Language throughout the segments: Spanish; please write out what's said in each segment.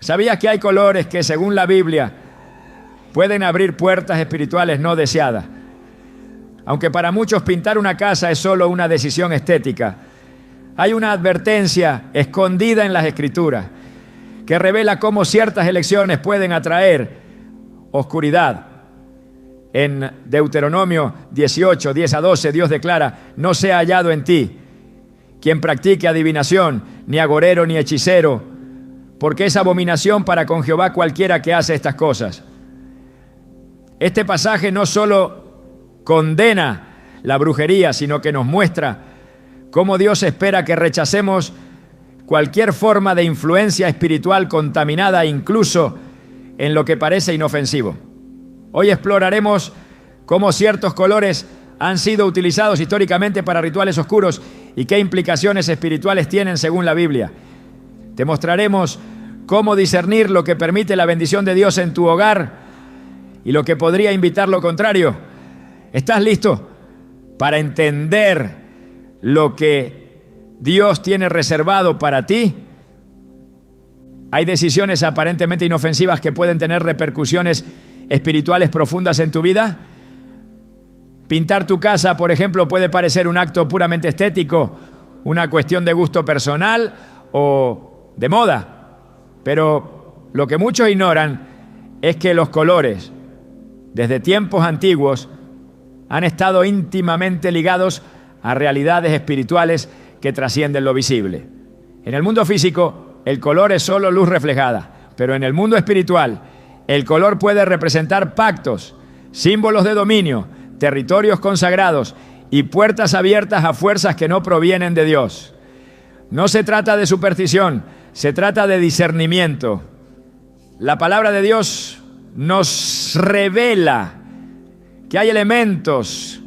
¿Sabías que hay colores que, según la Biblia, pueden abrir puertas espirituales no deseadas? Aunque para muchos pintar una casa es solo una decisión estética, hay una advertencia escondida en las Escrituras que revela cómo ciertas elecciones pueden atraer oscuridad. En Deuteronomio 18, 10 a 12, Dios declara: no sea hallado en ti quien practique adivinación, ni agorero, ni hechicero, porque es abominación para con Jehová cualquiera que hace estas cosas. Este pasaje no solo condena la brujería, sino que nos muestra cómo Dios espera que rechacemos cualquier forma de influencia espiritual contaminada, incluso en lo que parece inofensivo. Hoy exploraremos cómo ciertos colores han sido utilizados históricamente para rituales oscuros y qué implicaciones espirituales tienen según la Biblia. Te mostraremos cómo discernir lo que permite la bendición de Dios en tu hogar y lo que podría invitar lo contrario. ¿Estás listo para entender lo que Dios tiene reservado para ti? Hay decisiones aparentemente inofensivas que pueden tener repercusiones espirituales profundas en tu vida. Pintar tu casa, por ejemplo, puede parecer un acto puramente estético, una cuestión de gusto personal o de moda. Pero lo que muchos ignoran es que los colores, desde tiempos antiguos, han estado íntimamente ligados a realidades espirituales que trascienden lo visible. En el mundo físico, el color es solo luz reflejada, pero en el mundo espiritual, el color puede representar pactos, símbolos de dominio, territorios consagrados y puertas abiertas a fuerzas que no provienen de Dios. No se trata de superstición, se trata de discernimiento. La palabra de Dios nos revela que hay elementos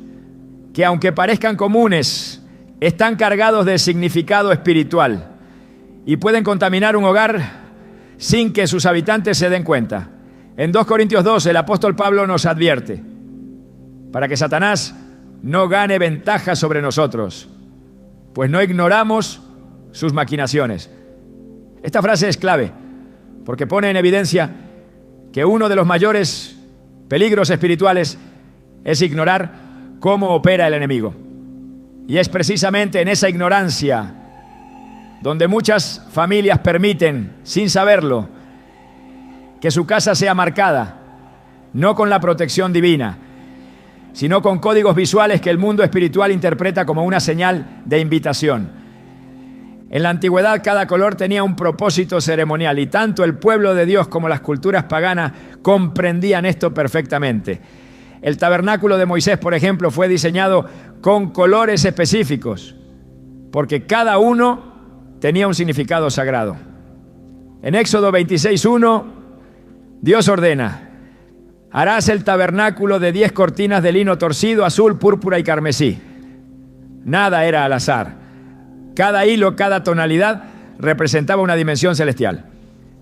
que, aunque parezcan comunes, están cargados de significado espiritual y pueden contaminar un hogar sin que sus habitantes se den cuenta. En 2 Corintios 12, el apóstol Pablo nos advierte: para que Satanás no gane ventaja sobre nosotros, pues no ignoramos sus maquinaciones. Esta frase es clave, porque pone en evidencia que uno de los mayores peligros espirituales es ignorar cómo opera el enemigo. Y es precisamente en esa ignorancia donde muchas familias permiten, sin saberlo, que su casa sea marcada, no con la protección divina, sino con códigos visuales que el mundo espiritual interpreta como una señal de invitación. En la antigüedad, cada color tenía un propósito ceremonial y tanto el pueblo de Dios como las culturas paganas comprendían esto perfectamente. El tabernáculo de Moisés, por ejemplo, fue diseñado con colores específicos, porque cada uno tenía un significado sagrado. En Éxodo 26:1, Dios ordena: harás el tabernáculo de 10 cortinas de lino torcido, azul, púrpura y carmesí. Nada era al azar. Cada hilo, cada tonalidad representaba una dimensión celestial.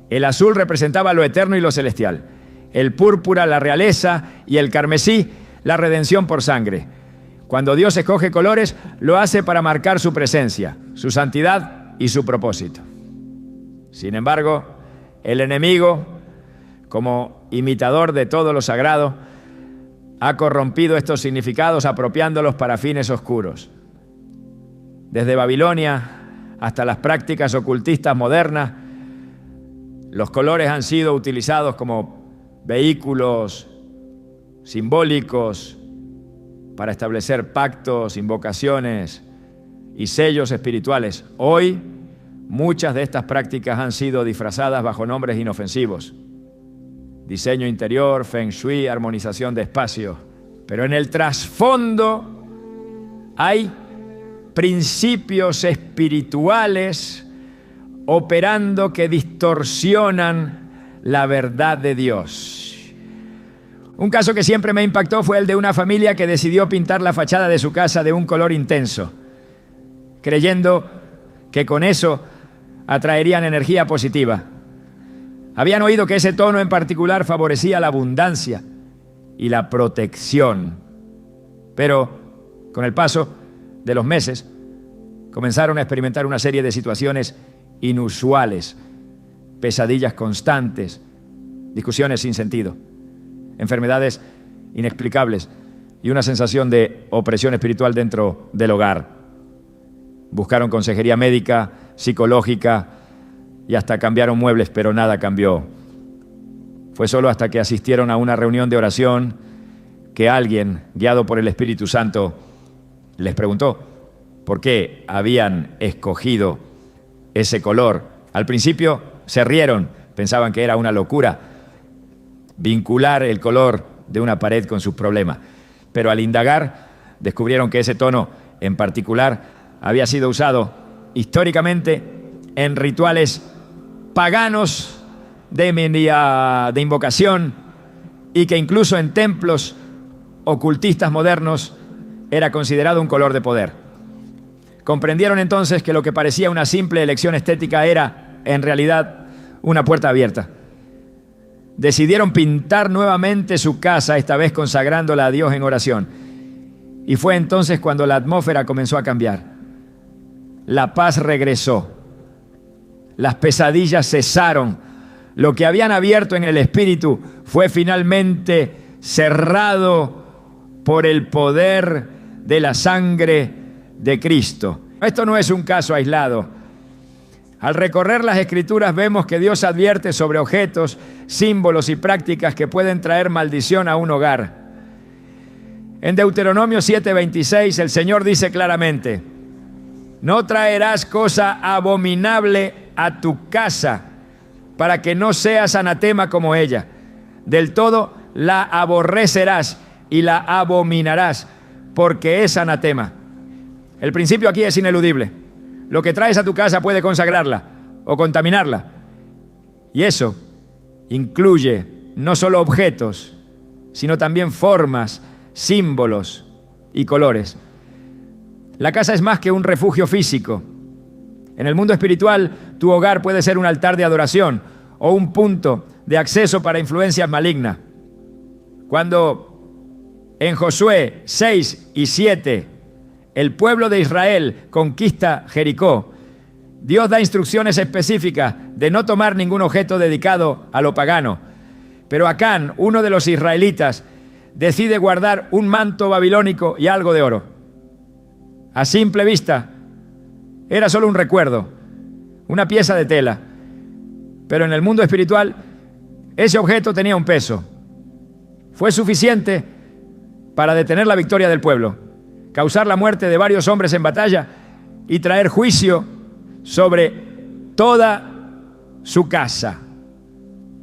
El azul representaba lo eterno y lo celestial. El púrpura, la realeza, y el carmesí, la redención por sangre. Cuando Dios escoge colores, lo hace para marcar su presencia, su santidad y su propósito. Sin embargo, el enemigo, como imitador de todo lo sagrado, ha corrompido estos significados apropiándolos para fines oscuros. Desde Babilonia hasta las prácticas ocultistas modernas, los colores han sido utilizados como vehículos simbólicos para establecer pactos, invocaciones y sellos espirituales. Hoy, muchas de estas prácticas han sido disfrazadas bajo nombres inofensivos: diseño interior, feng shui, armonización de espacio. Pero en el trasfondo hay principios espirituales operando que distorsionan la verdad de Dios. Un caso que siempre me impactó fue el de una familia que decidió pintar la fachada de su casa de un color intenso, creyendo que con eso atraerían energía positiva. Habían oído que ese tono en particular favorecía la abundancia y la protección. Pero con el paso de los meses, comenzaron a experimentar una serie de situaciones inusuales. pesadillas constantes, discusiones sin sentido, enfermedades inexplicables y una sensación de opresión espiritual dentro del hogar. Buscaron consejería médica, psicológica y hasta cambiaron muebles, pero nada cambió. Fue solo hasta que asistieron a una reunión de oración que alguien, guiado por el Espíritu Santo, les preguntó por qué habían escogido ese color. Al principio se rieron, pensaban que era una locura vincular el color de una pared con sus problemas. Pero al indagar, descubrieron que ese tono en particular había sido usado históricamente en rituales paganos de invocación y que incluso en templos ocultistas modernos era considerado un color de poder. Comprendieron entonces que lo que parecía una simple elección estética era, en realidad, una puerta abierta. Decidieron pintar nuevamente su casa, esta vez consagrándola a Dios en oración. Y fue entonces cuando la atmósfera comenzó a cambiar. La paz regresó. Las pesadillas cesaron. Lo que habían abierto en el espíritu fue finalmente cerrado por el poder de la sangre de Cristo. Esto no es un caso aislado. Al recorrer las Escrituras vemos que Dios advierte sobre objetos, símbolos y prácticas que pueden traer maldición a un hogar. En Deuteronomio 7:26 el Señor dice claramente: no traerás cosa abominable a tu casa, para que no seas anatema como ella. Del todo la aborrecerás y la abominarás, porque es anatema. El principio aquí es ineludible. Lo que traes a tu casa puede consagrarla o contaminarla. Y eso incluye no solo objetos, sino también formas, símbolos y colores. La casa es más que un refugio físico. En el mundo espiritual, tu hogar puede ser un altar de adoración o un punto de acceso para influencias malignas. Cuando en Josué 6 y 7 el pueblo de Israel conquista Jericó, Dios da instrucciones específicas de no tomar ningún objeto dedicado a lo pagano. Pero Acán, uno de los israelitas, decide guardar un manto babilónico y algo de oro. A simple vista, era solo un recuerdo, una pieza de tela. Pero en el mundo espiritual, ese objeto tenía un peso. Fue suficiente para detener la victoria del pueblo, causar la muerte de varios hombres en batalla y traer juicio sobre toda su casa.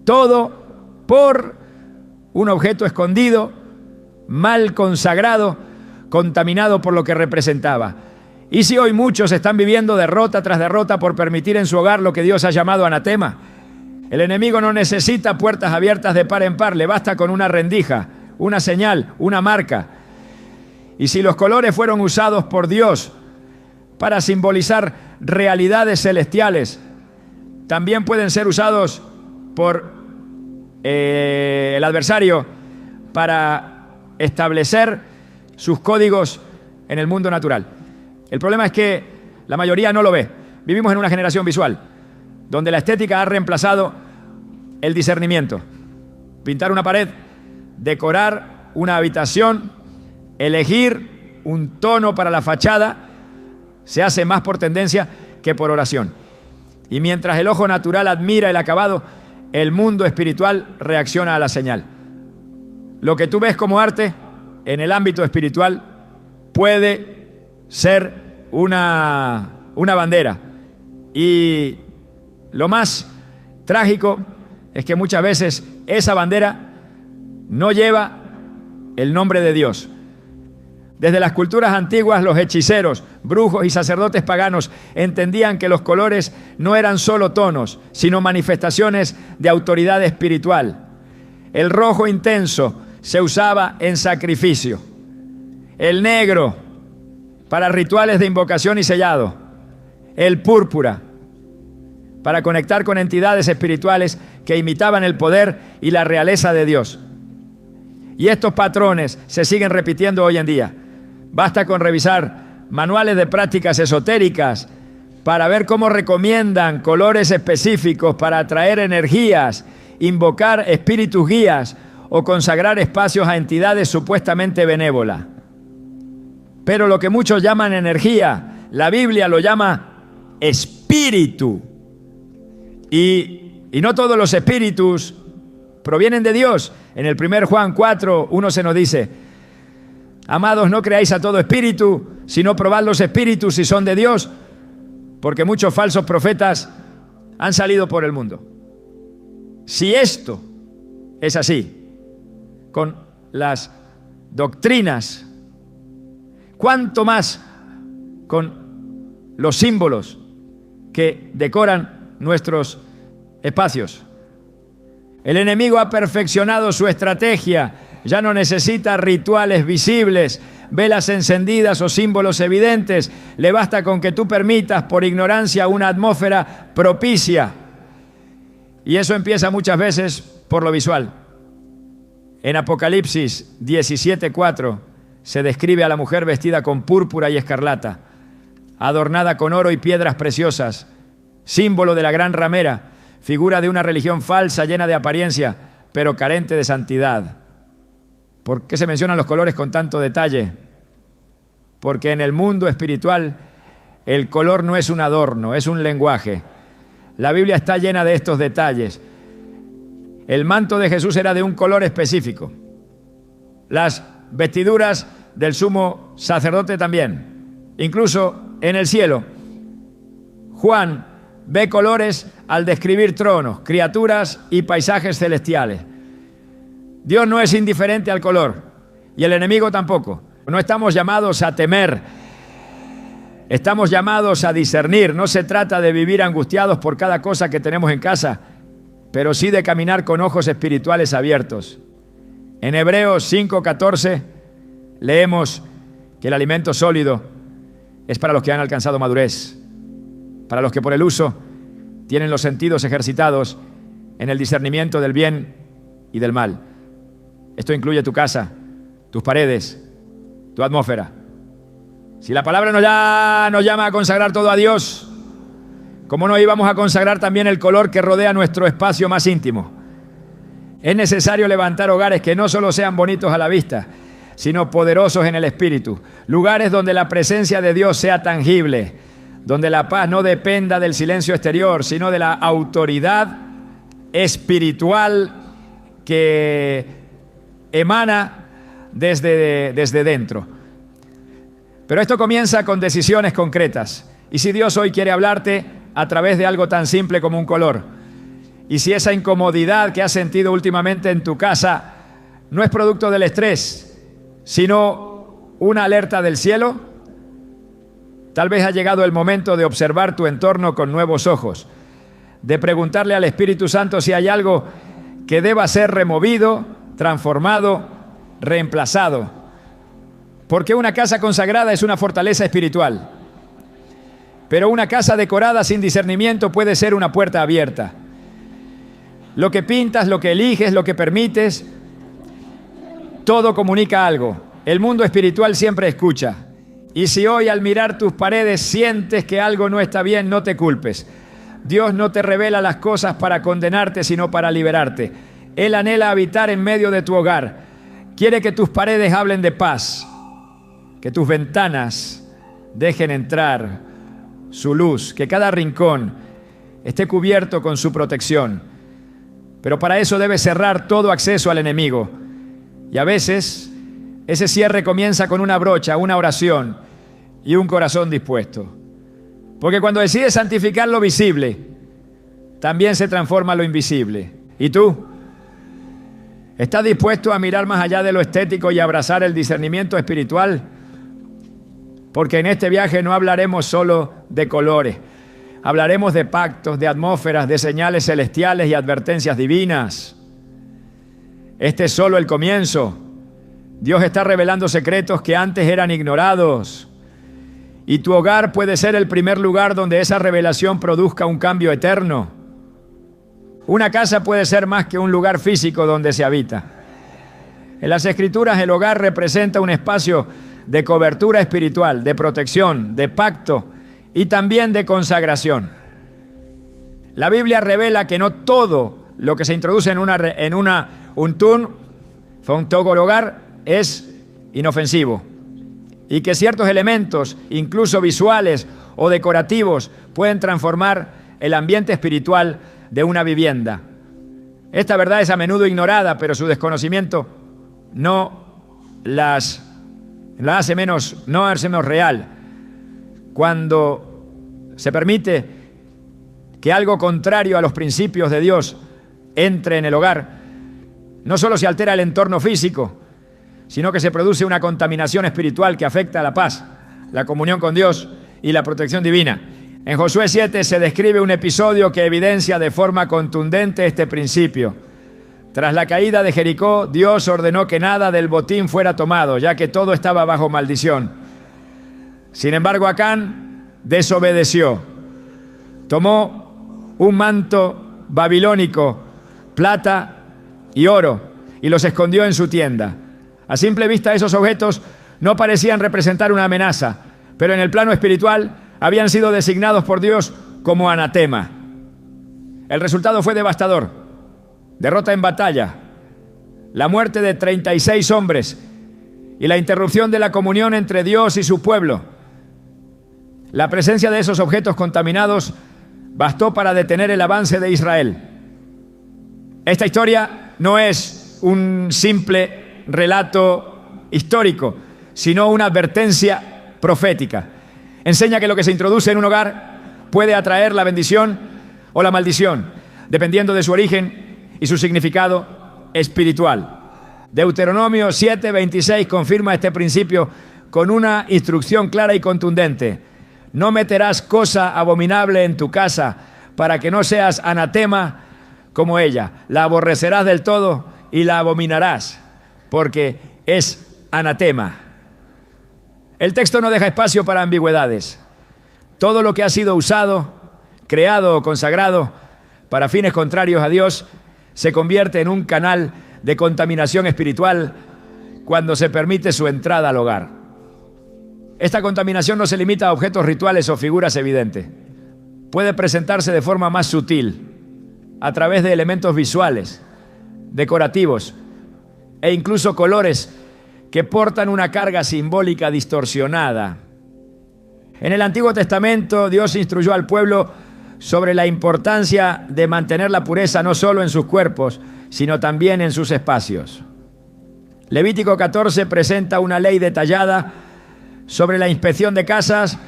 Todo por un objeto escondido, mal consagrado, contaminado por lo que representaba. Y si hoy muchos están viviendo derrota tras derrota por permitir en su hogar lo que Dios ha llamado anatema, el enemigo no necesita puertas abiertas de par en par, le basta con una rendija, una señal, una marca. Y si los colores fueron usados por Dios para simbolizar realidades celestiales, también pueden ser usados por el adversario para establecer sus códigos en el mundo natural. El problema es que la mayoría no lo ve. Vivimos en una generación visual, donde la estética ha reemplazado el discernimiento. Pintar una pared, decorar una habitación, elegir un tono para la fachada, se hace más por tendencia que por oración. Y mientras el ojo natural admira el acabado, el mundo espiritual reacciona a la señal. Lo que tú ves como arte, en el ámbito espiritual, puede ser una bandera. Y lo más trágico es que muchas veces esa bandera no lleva el nombre de Dios. Desde las culturas antiguas, los hechiceros, brujos y sacerdotes paganos entendían que los colores no eran solo tonos, sino manifestaciones de autoridad espiritual. El rojo intenso se usaba en sacrificio. El negro para rituales de invocación y sellado. El púrpura para conectar con entidades espirituales que imitaban el poder y la realeza de Dios. Y estos patrones se siguen repitiendo hoy en día. Basta con revisar manuales de prácticas esotéricas para ver cómo recomiendan colores específicos para atraer energías, invocar espíritus guías o consagrar espacios a entidades supuestamente benévolas. Pero lo que muchos llaman energía, la Biblia lo llama espíritu. Y no todos los espíritus provienen de Dios. En el 1 Juan 4:1 se nos dice: amados, no creáis a todo espíritu, sino probad los espíritus si son de Dios, porque muchos falsos profetas han salido por el mundo. Si esto es así, con las doctrinas, ¿cuánto más con los símbolos que decoran nuestros espacios? El enemigo ha perfeccionado su estrategia. Ya no necesita rituales visibles, velas encendidas o símbolos evidentes. Le basta con que tú permitas por ignorancia una atmósfera propicia. Y eso empieza muchas veces por lo visual. En Apocalipsis 17:4 se describe a la mujer vestida con púrpura y escarlata, adornada con oro y piedras preciosas, símbolo de la gran ramera, figura de una religión falsa llena de apariencia, pero carente de santidad. ¿Por qué se mencionan los colores con tanto detalle? Porque en el mundo espiritual el color no es un adorno, es un lenguaje. La Biblia está llena de estos detalles. El manto de Jesús era de un color específico. Las vestiduras del sumo sacerdote también. Incluso en el cielo, Juan ve colores al describir tronos, criaturas y paisajes celestiales. Dios no es indiferente al color, y el enemigo tampoco. No estamos llamados a temer, estamos llamados a discernir. No se trata de vivir angustiados por cada cosa que tenemos en casa, pero sí de caminar con ojos espirituales abiertos. En Hebreos 5:14 leemos que el alimento sólido es para los que han alcanzado madurez, para los que por el uso tienen los sentidos ejercitados en el discernimiento del bien y del mal. Esto incluye tu casa, tus paredes, tu atmósfera. Si la palabra nos llama a consagrar todo a Dios, ¿cómo no íbamos a consagrar también el color que rodea nuestro espacio más íntimo? Es necesario levantar hogares que no solo sean bonitos a la vista, sino poderosos en el espíritu. Lugares donde la presencia de Dios sea tangible, donde la paz no dependa del silencio exterior, sino de la autoridad espiritual que emana desde dentro. Pero esto comienza con decisiones concretas. Y si Dios hoy quiere hablarte a través de algo tan simple como un color, y si esa incomodidad que has sentido últimamente en tu casa no es producto del estrés, sino una alerta del cielo, tal vez ha llegado el momento de observar tu entorno con nuevos ojos, de preguntarle al Espíritu Santo si hay algo que deba ser removido, transformado, reemplazado. Porque una casa consagrada es una fortaleza espiritual, pero una casa decorada sin discernimiento puede ser una puerta abierta. Lo que pintas, lo que eliges, lo que permites, todo comunica algo. El mundo espiritual siempre escucha. Y si hoy al mirar tus paredes sientes que algo no está bien, no te culpes. Dios no te revela las cosas para condenarte, sino para liberarte. Él anhela habitar en medio de tu hogar. Quiere que tus paredes hablen de paz, que tus ventanas dejen entrar su luz, que cada rincón esté cubierto con su protección. Pero para eso debes cerrar todo acceso al enemigo. Y a veces ese cierre comienza con una brocha, una oración y un corazón dispuesto. Porque cuando decides santificar lo visible, también se transforma lo invisible. ¿Y tú? ¿Estás dispuesto a mirar más allá de lo estético y abrazar el discernimiento espiritual? Porque en este viaje no hablaremos solo de colores. Hablaremos de pactos, de atmósferas, de señales celestiales y advertencias divinas. Este es solo el comienzo. Dios está revelando secretos que antes eran ignorados. Y tu hogar puede ser el primer lugar donde esa revelación produzca un cambio eterno. Una casa puede ser más que un lugar físico donde se habita. En las Escrituras, el hogar representa un espacio de cobertura espiritual, de protección, de pacto y también de consagración. La Biblia revela que no todo lo que se introduce en un hogar es inofensivo, y que ciertos elementos, incluso visuales o decorativos, pueden transformar el ambiente espiritual de una vivienda. Esta verdad es a menudo ignorada, pero su desconocimiento no hace menos real. Cuando se permite que algo contrario a los principios de Dios entre en el hogar, no solo se altera el entorno físico, sino que se produce una contaminación espiritual que afecta a la paz, la comunión con Dios y la protección divina. En Josué 7 se describe un episodio que evidencia de forma contundente este principio. Tras la caída de Jericó, Dios ordenó que nada del botín fuera tomado, ya que todo estaba bajo maldición. Sin embargo, Acán desobedeció. Tomó un manto babilónico, plata y oro, y los escondió en su tienda. A simple vista, esos objetos no parecían representar una amenaza, pero en el plano espiritual habían sido designados por Dios como anatema. El resultado fue devastador: derrota en batalla, la muerte de 36 hombres y la interrupción de la comunión entre Dios y su pueblo. La presencia de esos objetos contaminados bastó para detener el avance de Israel. Esta historia no es un simple relato histórico, sino una advertencia profética. Enseña que lo que se introduce en un hogar puede atraer la bendición o la maldición, dependiendo de su origen y su significado espiritual. Deuteronomio 7:26 confirma este principio con una instrucción clara y contundente: no meterás cosa abominable en tu casa, para que no seas anatema como ella. La aborrecerás del todo y la abominarás, porque es anatema. El texto no deja espacio para ambigüedades. Todo lo que ha sido usado, creado o consagrado para fines contrarios a Dios se convierte en un canal de contaminación espiritual cuando se permite su entrada al hogar. Esta contaminación no se limita a objetos rituales o figuras evidentes. Puede presentarse de forma más sutil, a través de elementos visuales, decorativos e incluso colores que portan una carga simbólica distorsionada. En el Antiguo Testamento, Dios instruyó al pueblo sobre la importancia de mantener la pureza no solo en sus cuerpos, sino también en sus espacios. Levítico 14 presenta una ley detallada sobre la inspección de casas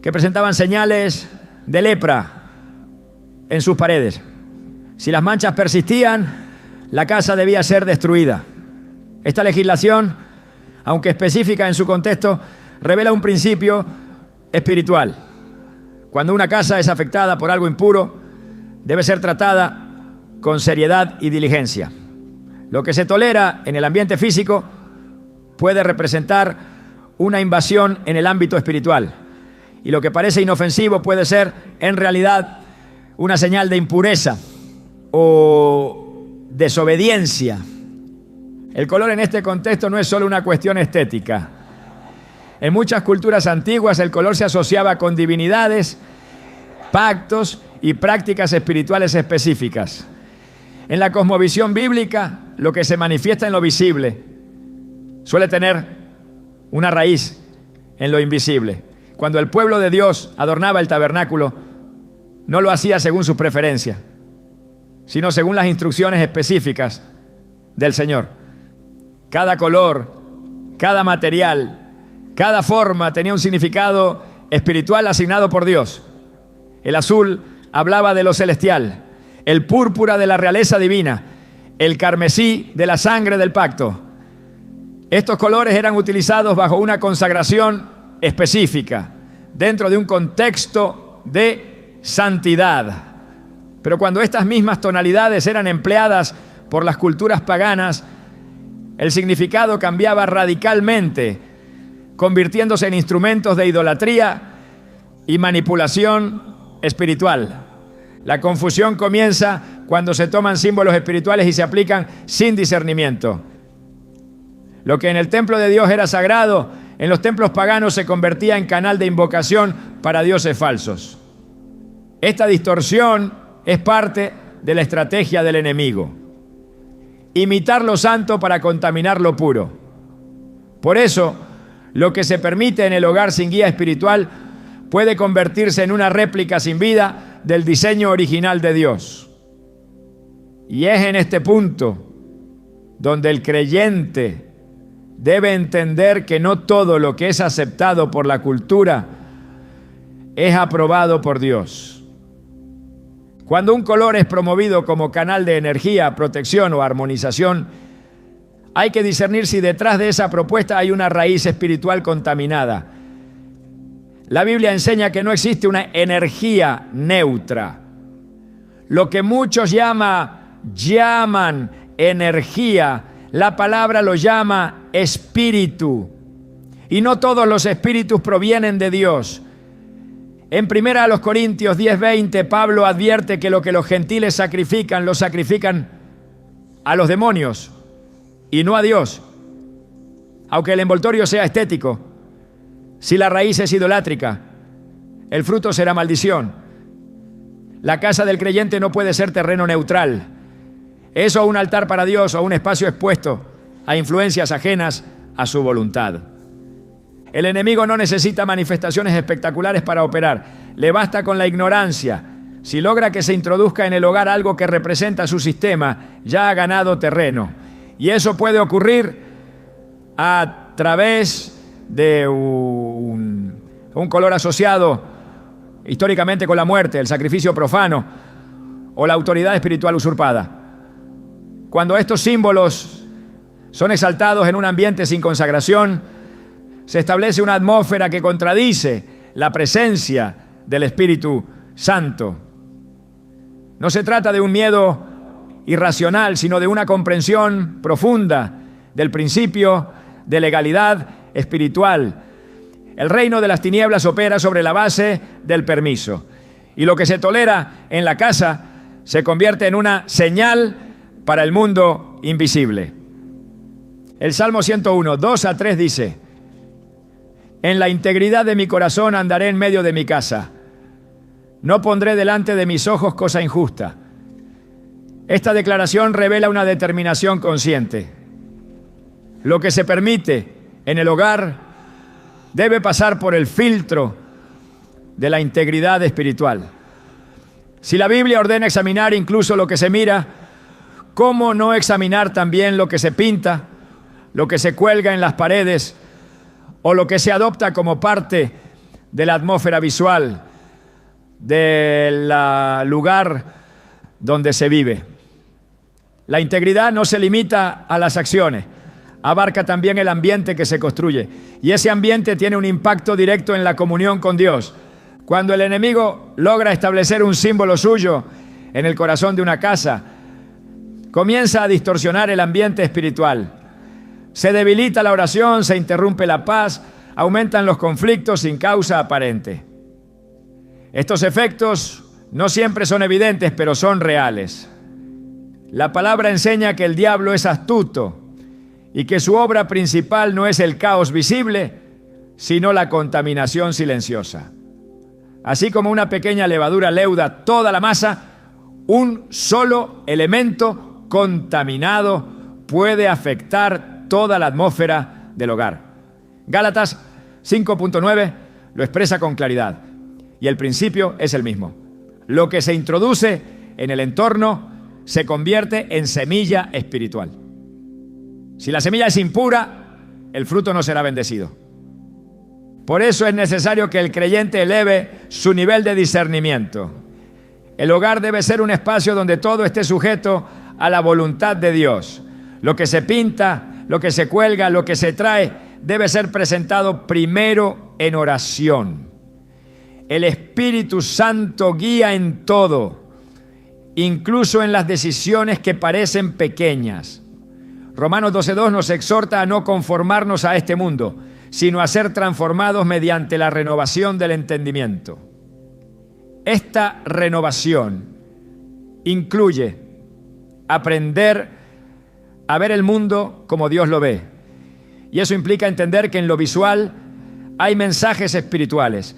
que presentaban señales de lepra en sus paredes. Si las manchas persistían, la casa debía ser destruida. Esta legislación, aunque específica en su contexto, revela un principio espiritual. Cuando una casa es afectada por algo impuro, debe ser tratada con seriedad y diligencia. Lo que se tolera en el ambiente físico puede representar una invasión en el ámbito espiritual, y lo que parece inofensivo puede ser, en realidad, una señal de impureza o desobediencia. El color en este contexto no es solo una cuestión estética. En muchas culturas antiguas el color se asociaba con divinidades, pactos y prácticas espirituales específicas. En la cosmovisión bíblica, lo que se manifiesta en lo visible suele tener una raíz en lo invisible. Cuando el pueblo de Dios adornaba el tabernáculo, no lo hacía según sus preferencias, sino según las instrucciones específicas del Señor. Cada color, cada material, cada forma tenía un significado espiritual asignado por Dios. El azul hablaba de lo celestial, el púrpura de la realeza divina, el carmesí de la sangre del pacto. Estos colores eran utilizados bajo una consagración específica, dentro de un contexto de santidad. Pero cuando estas mismas tonalidades eran empleadas por las culturas paganas, el significado cambiaba radicalmente, convirtiéndose en instrumentos de idolatría y manipulación espiritual. La confusión comienza cuando se toman símbolos espirituales y se aplican sin discernimiento. Lo que en el templo de Dios era sagrado, en los templos paganos se convertía en canal de invocación para dioses falsos. Esta distorsión es parte de la estrategia del enemigo. Imitar lo santo para contaminar lo puro. Por eso, lo que se permite en el hogar sin guía espiritual puede convertirse en una réplica sin vida del diseño original de Dios. Y es en este punto donde el creyente debe entender que no todo lo que es aceptado por la cultura es aprobado por Dios. Cuando un color es promovido como canal de energía, protección o armonización, hay que discernir si detrás de esa propuesta hay una raíz espiritual contaminada. La Biblia enseña que no existe una energía neutra. Lo que muchos llaman energía, la palabra lo llama espíritu. Y no todos los espíritus provienen de Dios. En 1 Corintios 10:20, Pablo advierte que lo que los gentiles sacrifican, lo sacrifican a los demonios y no a Dios. Aunque el envoltorio sea estético, si la raíz es idolátrica, el fruto será maldición. La casa del creyente no puede ser terreno neutral. Es o un altar para Dios o un espacio expuesto a influencias ajenas a su voluntad. El enemigo no necesita manifestaciones espectaculares para operar. Le basta con la ignorancia. Si logra que se introduzca en el hogar algo que representa su sistema, ya ha ganado terreno. Y eso puede ocurrir a través de un color asociado históricamente con la muerte, el sacrificio profano o la autoridad espiritual usurpada. Cuando estos símbolos son exaltados en un ambiente sin consagración, se establece una atmósfera que contradice la presencia del Espíritu Santo. No se trata de un miedo irracional, sino de una comprensión profunda del principio de legalidad espiritual. El reino de las tinieblas opera sobre la base del permiso. Y lo que se tolera en la casa se convierte en una señal para el mundo invisible. El Salmo 101, 2-3 dice: en la integridad de mi corazón andaré en medio de mi casa. No pondré delante de mis ojos cosa injusta. Esta declaración revela una determinación consciente. Lo que se permite en el hogar debe pasar por el filtro de la integridad espiritual. Si la Biblia ordena examinar incluso lo que se mira, ¿cómo no examinar también lo que se pinta, lo que se cuelga en las paredes o lo que se adopta como parte de la atmósfera visual del lugar donde se vive? La integridad no se limita a las acciones, abarca también el ambiente que se construye. Y ese ambiente tiene un impacto directo en la comunión con Dios. Cuando el enemigo logra establecer un símbolo suyo en el corazón de una casa, comienza a distorsionar el ambiente espiritual. Se debilita la oración, se interrumpe la paz, aumentan los conflictos sin causa aparente. Estos efectos no siempre son evidentes, pero son reales. La palabra enseña que el diablo es astuto y que su obra principal no es el caos visible, sino la contaminación silenciosa. Así como una pequeña levadura leuda toda la masa, un solo elemento contaminado puede afectar toda la atmósfera del hogar. Gálatas 5.9 lo expresa con claridad y el principio es el mismo. Lo que se introduce en el entorno se convierte en semilla espiritual. Si la semilla es impura, el fruto no será bendecido. Por eso es necesario que el creyente eleve su nivel de discernimiento. El hogar debe ser un espacio donde todo esté sujeto a la voluntad de Dios. Lo que se pinta, lo que se cuelga, lo que se trae, debe ser presentado primero en oración. El Espíritu Santo guía en todo, incluso en las decisiones que parecen pequeñas. Romanos 12.2 nos exhorta a no conformarnos a este mundo, sino a ser transformados mediante la renovación del entendimiento. Esta renovación incluye aprender a ver el mundo como Dios lo ve Y eso implica entender que en lo visual hay mensajes espirituales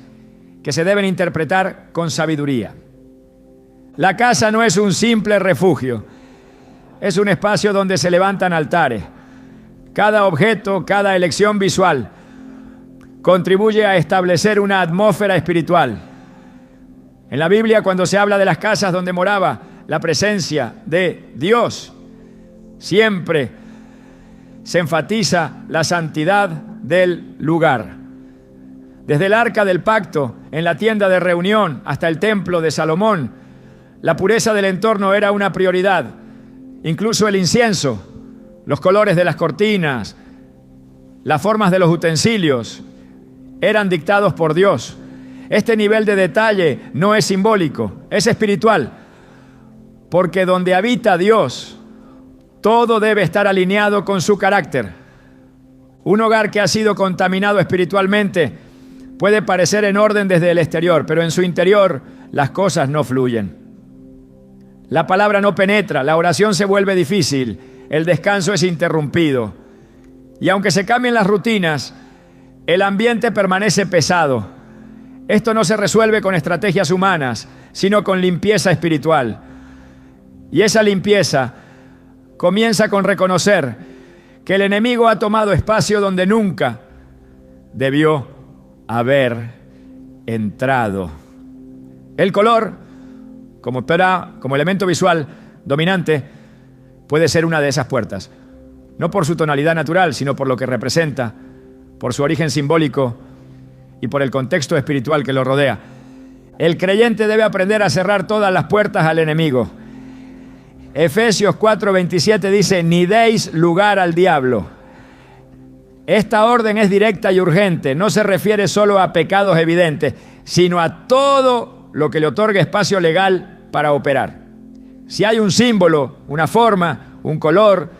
que se deben interpretar con sabiduría. La casa no es un simple refugio, es un espacio donde se levantan altares. Cada objeto, cada elección visual contribuye a establecer una atmósfera espiritual. En la Biblia, cuando se habla de las casas donde moraba la presencia de Dios, siempre se enfatiza la santidad del lugar. Desde el arca del pacto, en la tienda de reunión, hasta el templo de Salomón, la pureza del entorno era una prioridad. Incluso el incienso, los colores de las cortinas, las formas de los utensilios, eran dictados por Dios. Este nivel de detalle no es simbólico, es espiritual, porque donde habita Dios, todo debe estar alineado con su carácter. Un hogar que ha sido contaminado espiritualmente puede parecer en orden desde el exterior, pero en su interior las cosas no fluyen. La palabra no penetra, la oración se vuelve difícil, el descanso es interrumpido. Y aunque se cambien las rutinas, el ambiente permanece pesado. Esto no se resuelve con estrategias humanas, sino con limpieza espiritual. Y esa limpieza comienza con reconocer que el enemigo ha tomado espacio donde nunca debió haber entrado. El color, como elemento visual dominante, puede ser una de esas puertas. No por su tonalidad natural, sino por lo que representa, por su origen simbólico y por el contexto espiritual que lo rodea. El creyente debe aprender a cerrar todas las puertas al enemigo. Efesios 4:27 dice: ni deis lugar al diablo. Esta orden es directa y urgente, no se refiere solo a pecados evidentes, sino a todo lo que le otorga espacio legal para operar. Si hay un símbolo, una forma, un color,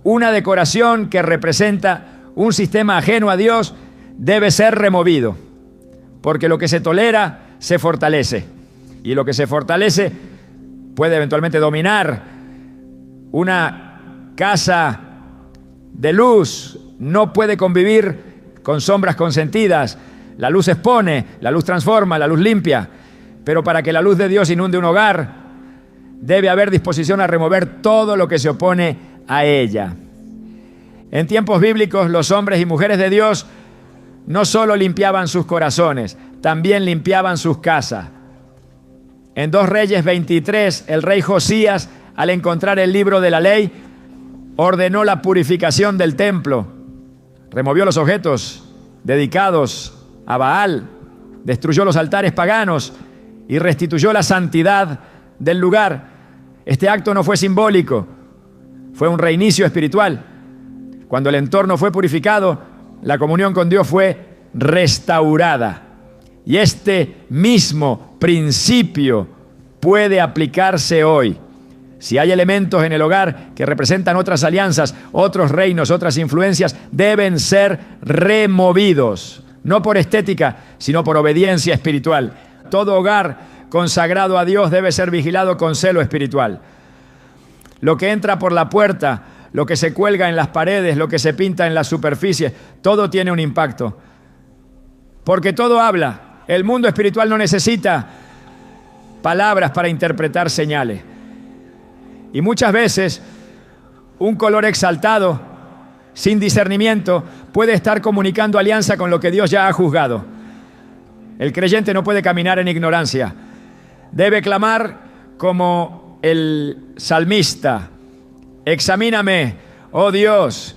una decoración que representa un sistema ajeno a Dios, debe ser removido, porque lo que se tolera se fortalece, y lo que se fortalece puede eventualmente dominar. Una casa de luz no puede convivir con sombras consentidas. La luz expone, la luz transforma, la luz limpia, pero para que la luz de Dios inunde un hogar, debe haber disposición a remover todo lo que se opone a ella. En tiempos bíblicos, los hombres y mujeres de Dios no solo limpiaban sus corazones, también limpiaban sus casas. En 2 Reyes 23, el rey Josías, al encontrar el libro de la ley, ordenó la purificación del templo. Removió los objetos dedicados a Baal, destruyó los altares paganos y restituyó la santidad del lugar. Este acto no fue simbólico, fue un reinicio espiritual. Cuando el entorno fue purificado, la comunión con Dios fue restaurada. Y este mismo principio puede aplicarse hoy. Si hay elementos en el hogar que representan otras alianzas, otros reinos, otras influencias, deben ser removidos. No por estética, sino por obediencia espiritual. Todo hogar consagrado a Dios debe ser vigilado con celo espiritual. Lo que entra por la puerta, lo que se cuelga en las paredes, lo que se pinta en las superficies, todo tiene un impacto. Porque todo habla. El mundo espiritual no necesita palabras para interpretar señales. Y muchas veces un color exaltado, sin discernimiento, puede estar comunicando alianza con lo que Dios ya ha juzgado. El creyente no puede caminar en ignorancia. Debe clamar como el salmista: examíname, oh Dios,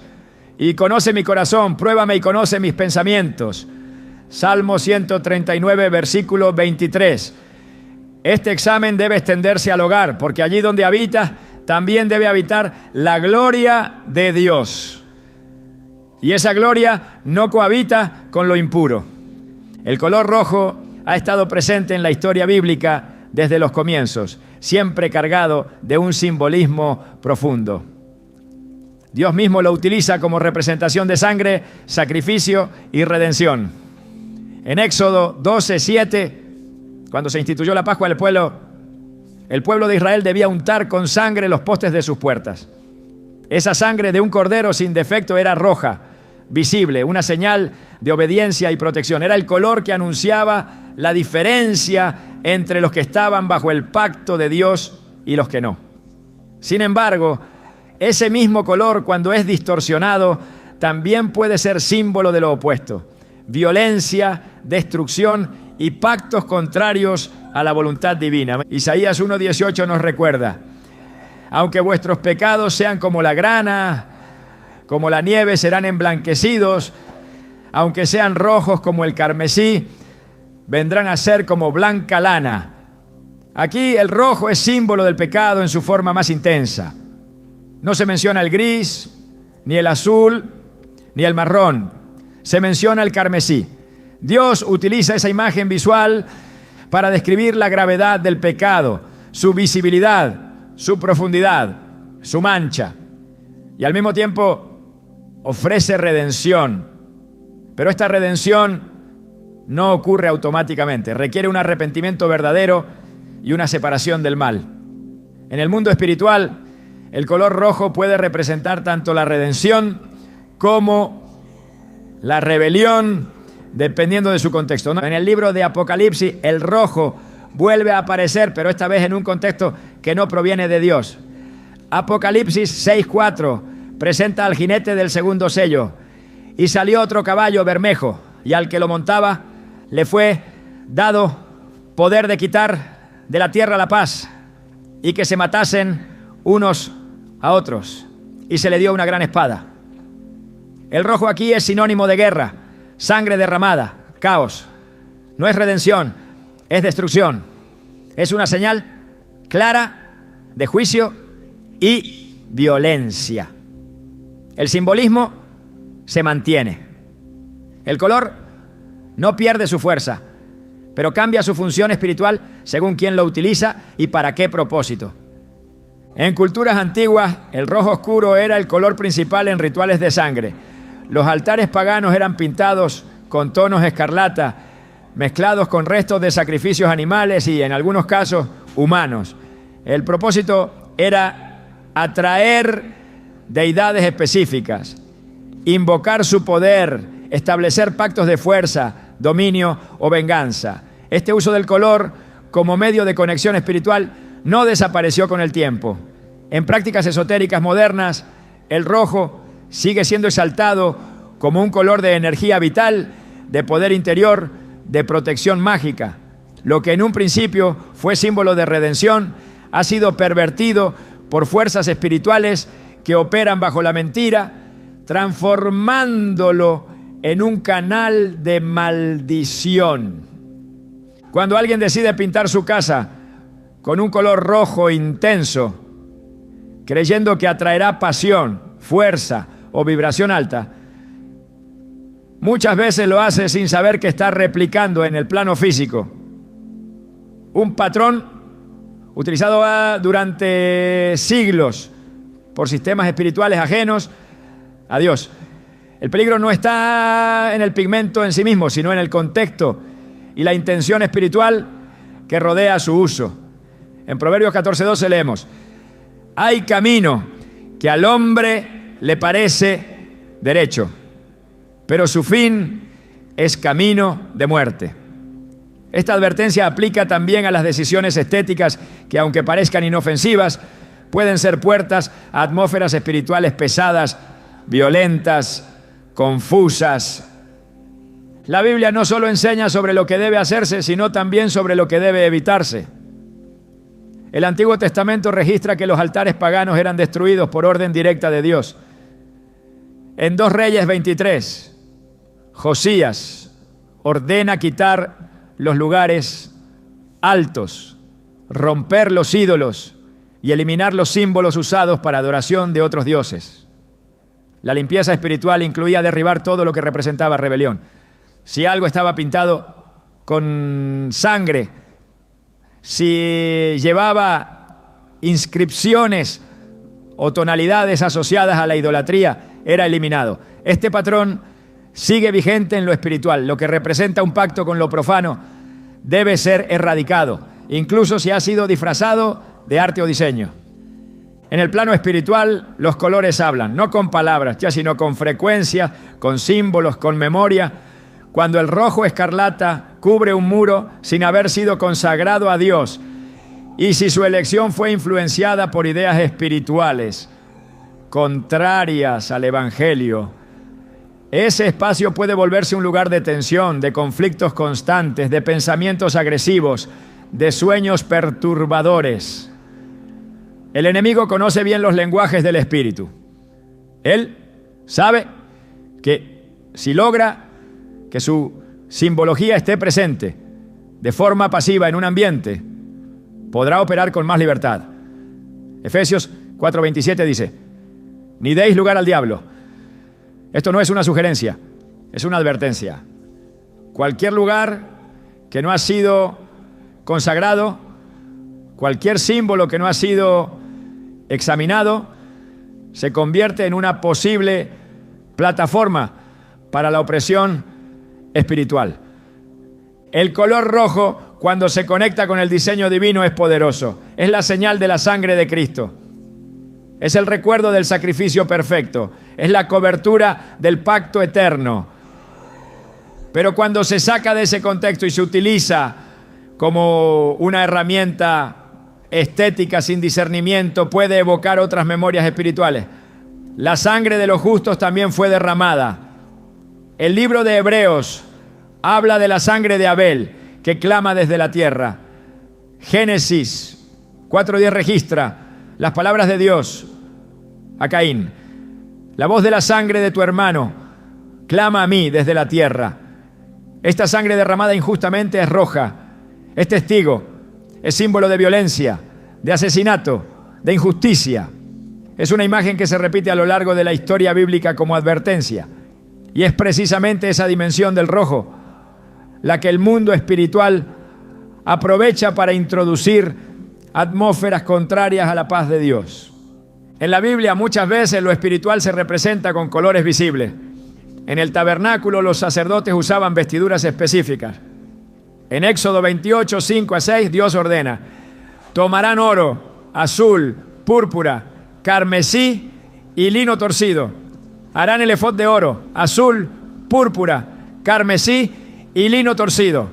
y conoce mi corazón, pruébame y conoce mis pensamientos. Salmo 139, versículo 23. Este examen debe extenderse al hogar, porque allí donde habita, también debe habitar la gloria de Dios. Y esa gloria no cohabita con lo impuro. El color rojo ha estado presente en la historia bíblica desde los comienzos, siempre cargado de un simbolismo profundo. Dios mismo lo utiliza como representación de sangre, sacrificio y redención. En Éxodo 12:7, cuando se instituyó la Pascua, el pueblo de Israel debía untar con sangre los postes de sus puertas. Esa sangre de un cordero sin defecto era roja, visible, una señal de obediencia y protección. Era el color que anunciaba la diferencia entre los que estaban bajo el pacto de Dios y los que no. Sin embargo, ese mismo color, cuando es distorsionado, también puede ser símbolo de lo opuesto: violencia, destrucción y pactos contrarios a la voluntad divina. Isaías 1:18 nos recuerda: aunque vuestros pecados sean como la grana, como la nieve, serán emblanquecidos; aunque sean rojos como el carmesí, vendrán a ser como blanca lana. Aquí el rojo es símbolo del pecado en su forma más intensa. No se menciona el gris, ni el azul, ni el marrón. Se menciona el carmesí. Dios utiliza esa imagen visual para describir la gravedad del pecado, su visibilidad, su profundidad, su mancha. Y al mismo tiempo ofrece redención. Pero esta redención no ocurre automáticamente. Requiere un arrepentimiento verdadero y una separación del mal. En el mundo espiritual, el color rojo puede representar tanto la redención como la rebelión, dependiendo de su contexto. En el libro de Apocalipsis, el rojo vuelve a aparecer, pero esta vez en un contexto que no proviene de Dios. Apocalipsis 6:4 presenta al jinete del segundo sello. Y salió otro caballo bermejo, y al que lo montaba le fue dado poder de quitar de la tierra la paz, y que se matasen unos a otros, y se le dio una gran espada. El rojo aquí es sinónimo de guerra, sangre derramada, caos. No es redención, es destrucción. Es una señal clara de juicio y violencia. El simbolismo se mantiene. El color no pierde su fuerza, pero cambia su función espiritual según quién lo utiliza y para qué propósito. En culturas antiguas, el rojo oscuro era el color principal en rituales de sangre. Los altares paganos eran pintados con tonos escarlata, mezclados con restos de sacrificios animales y, en algunos casos, humanos. El propósito era atraer deidades específicas, invocar su poder, establecer pactos de fuerza, dominio o venganza. Este uso del color como medio de conexión espiritual no desapareció con el tiempo. En prácticas esotéricas modernas, el rojo sigue siendo exaltado como un color de energía vital, de poder interior, de protección mágica. Lo que en un principio fue símbolo de redención ha sido pervertido por fuerzas espirituales que operan bajo la mentira, transformándolo en un canal de maldición. Cuando alguien decide pintar su casa con un color rojo intenso, creyendo que atraerá pasión, fuerza o vibración alta, muchas veces lo hace sin saber que está replicando en el plano físico un patrón utilizado durante siglos por sistemas espirituales ajenos a Dios. El peligro no está en el pigmento en sí mismo, sino en el contexto y la intención espiritual que rodea su uso. En Proverbios 14:12 leemos: hay camino que al hombre le parece derecho, pero su fin es camino de muerte. Esta advertencia aplica también a las decisiones estéticas que, aunque parezcan inofensivas, pueden ser puertas a atmósferas espirituales pesadas, violentas, confusas. La Biblia no solo enseña sobre lo que debe hacerse, sino también sobre lo que debe evitarse. El Antiguo Testamento registra que los altares paganos eran destruidos por orden directa de Dios. En 2 Reyes 23, Josías ordena quitar los lugares altos, romper los ídolos y eliminar los símbolos usados para adoración de otros dioses. La limpieza espiritual incluía derribar todo lo que representaba rebelión. Si algo estaba pintado con sangre, si llevaba inscripciones o tonalidades asociadas a la idolatría, era eliminado. Este patrón sigue vigente en lo espiritual. Lo que representa un pacto con lo profano debe ser erradicado, incluso si ha sido disfrazado de arte o diseño. En el plano espiritual, los colores hablan, no con palabras, ya, sino con frecuencia, con símbolos, con memoria. Cuando el rojo escarlata cubre un muro sin haber sido consagrado a Dios, y si su elección fue influenciada por ideas espirituales contrarias al Evangelio, ese espacio puede volverse un lugar de tensión, de conflictos constantes, de pensamientos agresivos, de sueños perturbadores. El enemigo conoce bien los lenguajes del espíritu. Él sabe que si logra que su simbología esté presente de forma pasiva en un ambiente, podrá operar con más libertad. Efesios 4:27 dice: ni deis lugar al diablo. Esto no es una sugerencia, es una advertencia. Cualquier lugar que no ha sido consagrado, cualquier símbolo que no ha sido examinado, se convierte en una posible plataforma para la opresión espiritual. El color rojo, cuando se conecta con el diseño divino, es poderoso. Es la señal de la sangre de Cristo. Es el recuerdo del sacrificio perfecto. Es la cobertura del pacto eterno. Pero cuando se saca de ese contexto y se utiliza como una herramienta estética sin discernimiento, puede evocar otras memorias espirituales. La sangre de los justos también fue derramada. El libro de Hebreos habla de la sangre de Abel, que clama desde la tierra. Génesis 4:10 registra las palabras de Dios a Caín: la voz de la sangre de tu hermano clama a mí desde la tierra. Esta sangre derramada injustamente es roja, es testigo, es símbolo de violencia, de asesinato, de injusticia. Es una imagen que se repite a lo largo de la historia bíblica como advertencia. Y es precisamente esa dimensión del rojo la que el mundo espiritual aprovecha para introducir atmósferas contrarias a la paz de Dios. En la Biblia muchas veces lo espiritual se representa con colores visibles. En el tabernáculo los sacerdotes usaban vestiduras específicas. En Éxodo 28, 5-6, Dios ordena: tomarán oro, azul, púrpura, carmesí y lino torcido. Harán el efod de oro, azul, púrpura, carmesí y lino torcido.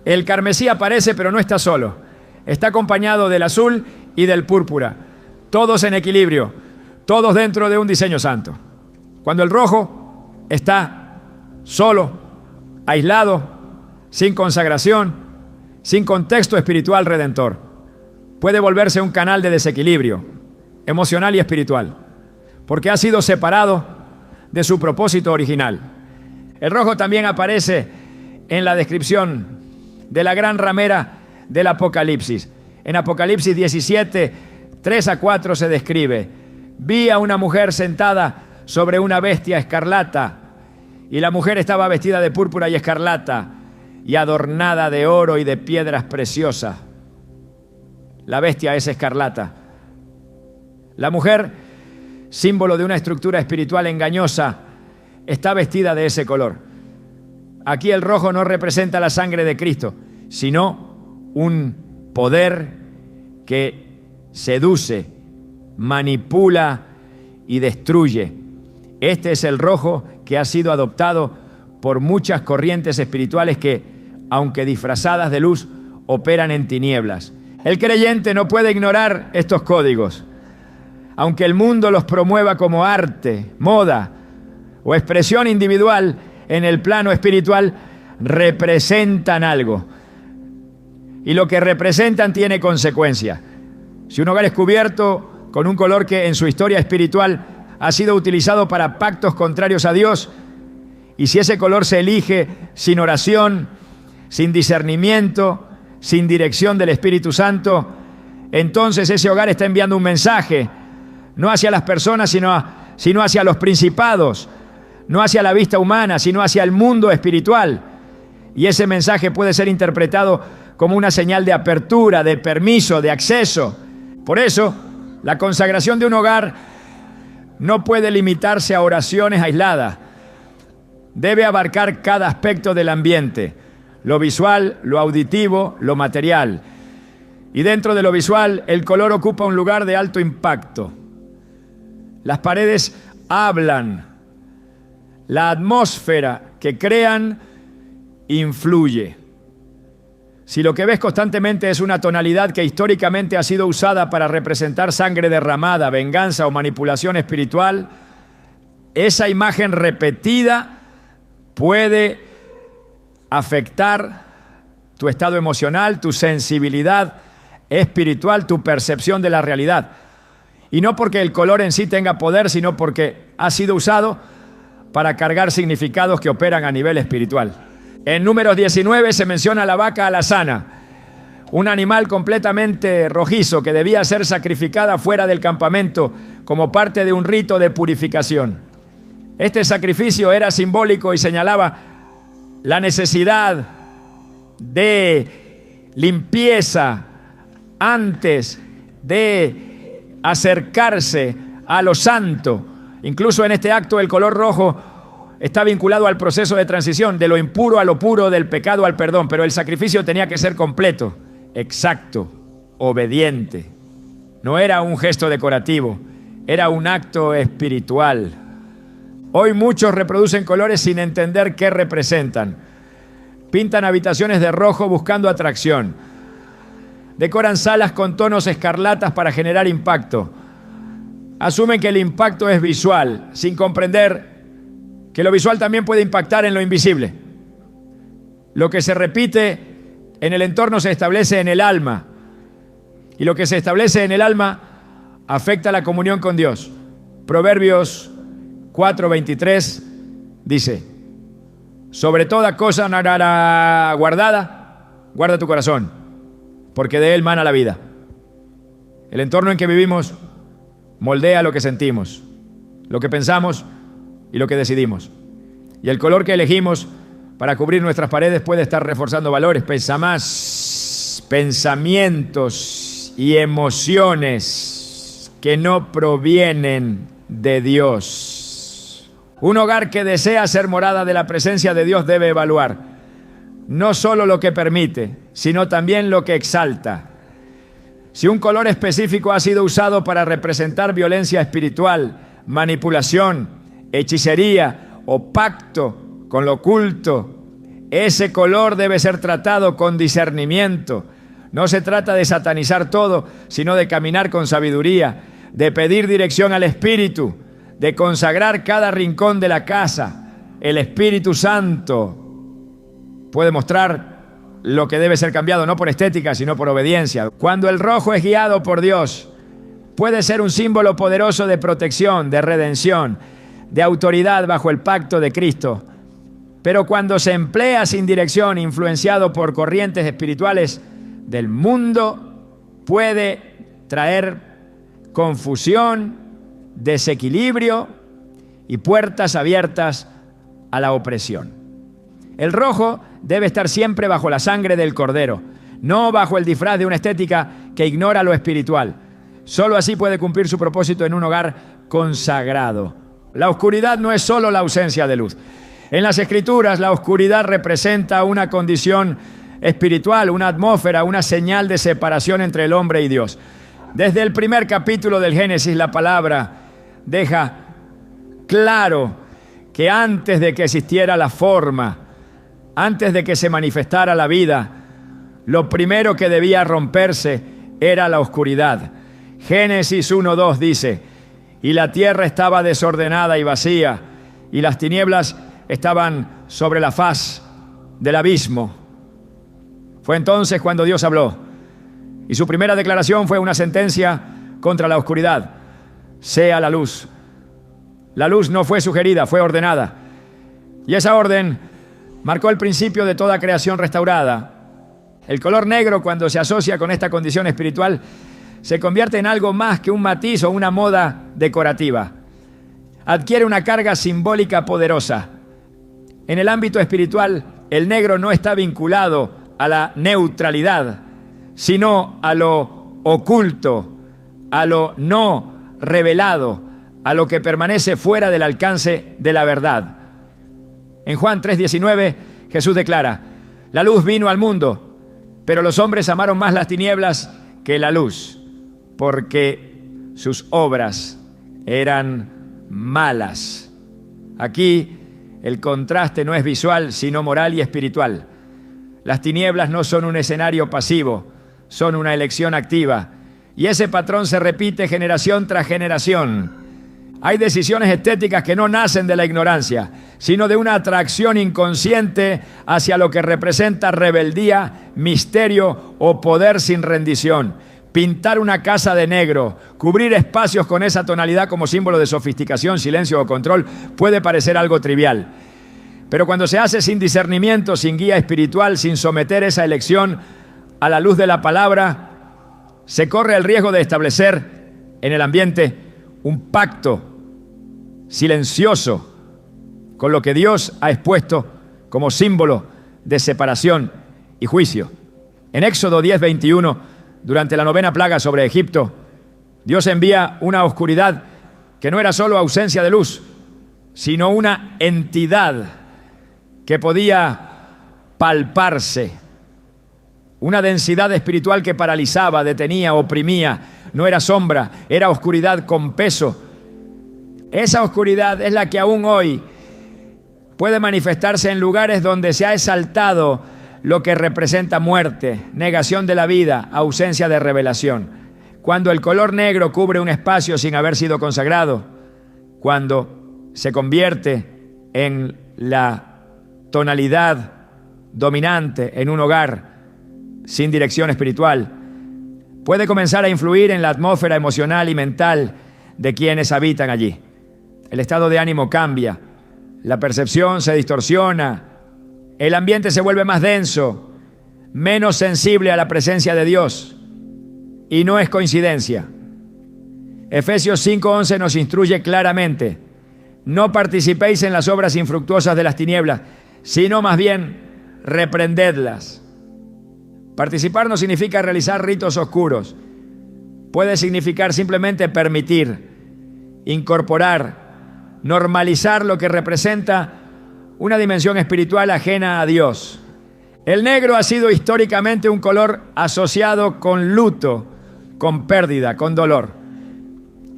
El carmesí aparece, pero no está solo. Está acompañado del azul y del púrpura. Todos en equilibrio, todos dentro de un diseño santo. Cuando el rojo está solo, aislado, sin consagración, sin contexto espiritual redentor, puede volverse un canal de desequilibrio emocional y espiritual, porque ha sido separado de su propósito original. El rojo también aparece en la descripción de la gran ramera del Apocalipsis. En Apocalipsis 17, 3-4 se describe: vi a una mujer sentada sobre una bestia escarlata, y la mujer estaba vestida de púrpura y escarlata, y adornada de oro y de piedras preciosas. La bestia es escarlata. La mujer, símbolo de una estructura espiritual engañosa, está vestida de ese color. Aquí el rojo no representa la sangre de Cristo, sino un poder que seduce, manipula y destruye. Este es el rojo que ha sido adoptado por muchas corrientes espirituales que, aunque disfrazadas de luz, operan en tinieblas. El creyente no puede ignorar estos códigos. Aunque el mundo los promueva como arte, moda o expresión individual, en el plano espiritual representan algo. Y lo que representan tiene consecuencias. Si un hogar es cubierto con un color que en su historia espiritual ha sido utilizado para pactos contrarios a Dios, y si ese color se elige sin oración, sin discernimiento, sin dirección del Espíritu Santo, entonces ese hogar está enviando un mensaje, no hacia las personas, sino hacia los principados, no hacia la vista humana, sino hacia el mundo espiritual. Y ese mensaje puede ser interpretado como una señal de apertura, de permiso, de acceso. Por eso, la consagración de un hogar no puede limitarse a oraciones aisladas. Debe abarcar cada aspecto del ambiente, lo visual, lo auditivo, lo material. Y dentro de lo visual, el color ocupa un lugar de alto impacto. Las paredes hablan. La atmósfera que crean influye. Si lo que ves constantemente es una tonalidad que históricamente ha sido usada para representar sangre derramada, venganza o manipulación espiritual, esa imagen repetida puede afectar tu estado emocional, tu sensibilidad espiritual, tu percepción de la realidad. Y no porque el color en sí tenga poder, sino porque ha sido usado para cargar significados que operan a nivel espiritual. En Números 19 se menciona la vaca alazana, un animal completamente rojizo que debía ser sacrificada fuera del campamento como parte de un rito de purificación. Este sacrificio era simbólico y señalaba la necesidad de limpieza antes de acercarse a lo santo. Incluso en este acto el color rojo está vinculado al proceso de transición de lo impuro a lo puro, del pecado al perdón, pero el sacrificio tenía que ser completo, exacto, obediente. No era un gesto decorativo, era un acto espiritual. Hoy muchos reproducen colores sin entender qué representan. Pintan habitaciones de rojo buscando atracción. Decoran salas con tonos escarlatas para generar impacto. Asumen que el impacto es visual, sin comprender que lo visual también puede impactar en lo invisible. Lo que se repite en el entorno se establece en el alma. Y lo que se establece en el alma afecta la comunión con Dios. Proverbios 4:23 dice: sobre toda cosa guardada, guarda tu corazón, porque de él mana la vida. El entorno en que vivimos moldea lo que sentimos, lo que pensamos y lo que decidimos. Y el color que elegimos para cubrir nuestras paredes puede estar reforzando valores, pensamientos y emociones que no provienen de Dios. Un hogar que desea ser morada de la presencia de Dios debe evaluar no solo lo que permite, sino también lo que exalta. Si un color específico ha sido usado para representar violencia espiritual, manipulación, hechicería o pacto con lo oculto, ese color debe ser tratado con discernimiento. No se trata de satanizar todo, sino de caminar con sabiduría, de pedir dirección al Espíritu, de consagrar cada rincón de la casa. El Espíritu Santo puede mostrar lo que debe ser cambiado, no por estética, sino por obediencia. Cuando el rojo es guiado por Dios, puede ser un símbolo poderoso de protección, de redención, de autoridad bajo el pacto de Cristo. Pero cuando se emplea sin dirección, influenciado por corrientes espirituales del mundo, puede traer confusión, desequilibrio y puertas abiertas a la opresión. El rojo debe estar siempre bajo la sangre del Cordero, no bajo el disfraz de una estética que ignora lo espiritual. Solo así puede cumplir su propósito en un hogar consagrado. La oscuridad no es solo la ausencia de luz. En las Escrituras, la oscuridad representa una condición espiritual, una atmósfera, una señal de separación entre el hombre y Dios. Desde el primer capítulo del Génesis, la palabra deja claro que antes de que existiera la forma, antes de que se manifestara la vida, lo primero que debía romperse era la oscuridad. Génesis 1:2 dice: y la tierra estaba desordenada y vacía, y las tinieblas estaban sobre la faz del abismo. Fue entonces cuando Dios habló, y su primera declaración fue una sentencia contra la oscuridad: sea la luz. La luz no fue sugerida, fue ordenada. Y esa orden marcó el principio de toda creación restaurada. El color negro, cuando se asocia con esta condición espiritual, se convierte en algo más que un matiz o una moda decorativa. Adquiere una carga simbólica poderosa. En el ámbito espiritual, el negro no está vinculado a la neutralidad, sino a lo oculto, a lo no revelado, a lo que permanece fuera del alcance de la verdad. En Juan 3:19, Jesús declara: la luz vino al mundo, pero los hombres amaron más las tinieblas que la luz, porque sus obras eran malas. Aquí el contraste no es visual, sino moral y espiritual. Las tinieblas no son un escenario pasivo, son una elección activa. Y ese patrón se repite generación tras generación. Hay decisiones estéticas que no nacen de la ignorancia, sino de una atracción inconsciente hacia lo que representa rebeldía, misterio o poder sin rendición. Pintar una casa de negro, cubrir espacios con esa tonalidad como símbolo de sofisticación, silencio o control, puede parecer algo trivial. Pero cuando se hace sin discernimiento, sin guía espiritual, sin someter esa elección a la luz de la palabra, se corre el riesgo de establecer en el ambiente un pacto silencioso con lo que Dios ha expuesto como símbolo de separación y juicio. En Éxodo 10:21, durante la 9ª plaga sobre Egipto, Dios envía una oscuridad que no era solo ausencia de luz, sino una entidad que podía palparse, una densidad espiritual que paralizaba, detenía, oprimía. No era sombra, era oscuridad con peso. Esa oscuridad es la que aún hoy puede manifestarse en lugares donde se ha exaltado lo que representa muerte, negación de la vida, ausencia de revelación. Cuando el color negro cubre un espacio sin haber sido consagrado, cuando se convierte en la tonalidad dominante en un hogar sin dirección espiritual, puede comenzar a influir en la atmósfera emocional y mental de quienes habitan allí. El estado de ánimo cambia, la percepción se distorsiona, el ambiente se vuelve más denso, menos sensible a la presencia de Dios. Y no es coincidencia. Efesios 5:11 nos instruye claramente: no participéis en las obras infructuosas de las tinieblas, sino más bien reprendedlas. Participar no significa realizar ritos oscuros. Puede significar simplemente permitir, incorporar, normalizar lo que representa una dimensión espiritual ajena a Dios. El negro ha sido históricamente un color asociado con luto, con pérdida, con dolor.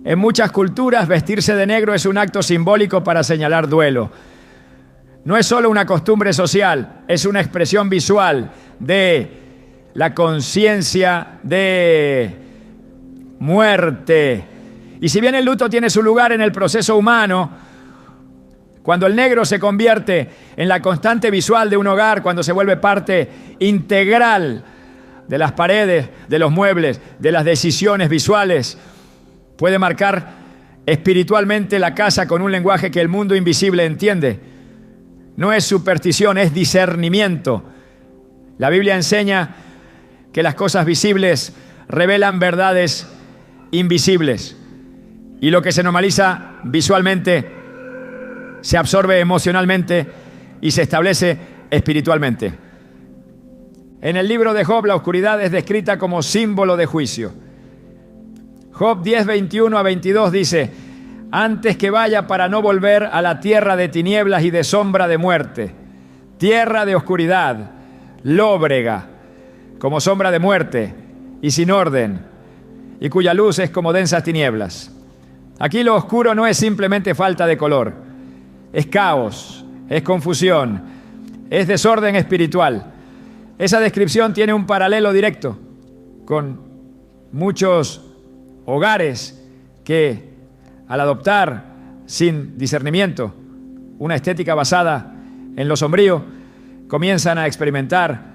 En muchas culturas, vestirse de negro es un acto simbólico para señalar duelo. No es solo una costumbre social, es una expresión visual de la conciencia de muerte. Y si bien el luto tiene su lugar en el proceso humano, cuando el negro se convierte en la constante visual de un hogar, cuando se vuelve parte integral de las paredes, de los muebles, de las decisiones visuales, puede marcar espiritualmente la casa con un lenguaje que el mundo invisible entiende. No es superstición, es discernimiento. La Biblia enseña que las cosas visibles revelan verdades invisibles. Y lo que se normaliza visualmente se absorbe emocionalmente y se establece espiritualmente. En el libro de Job, la oscuridad es descrita como símbolo de juicio. Job 10:21-22 dice: antes que vaya para no volver a la tierra de tinieblas y de sombra de muerte, tierra de oscuridad, lóbrega, como sombra de muerte y sin orden, y cuya luz es como densas tinieblas. Aquí lo oscuro no es simplemente falta de color, es caos, es confusión, es desorden espiritual. Esa descripción tiene un paralelo directo con muchos hogares que, al adoptar sin discernimiento una estética basada en lo sombrío, comienzan a experimentar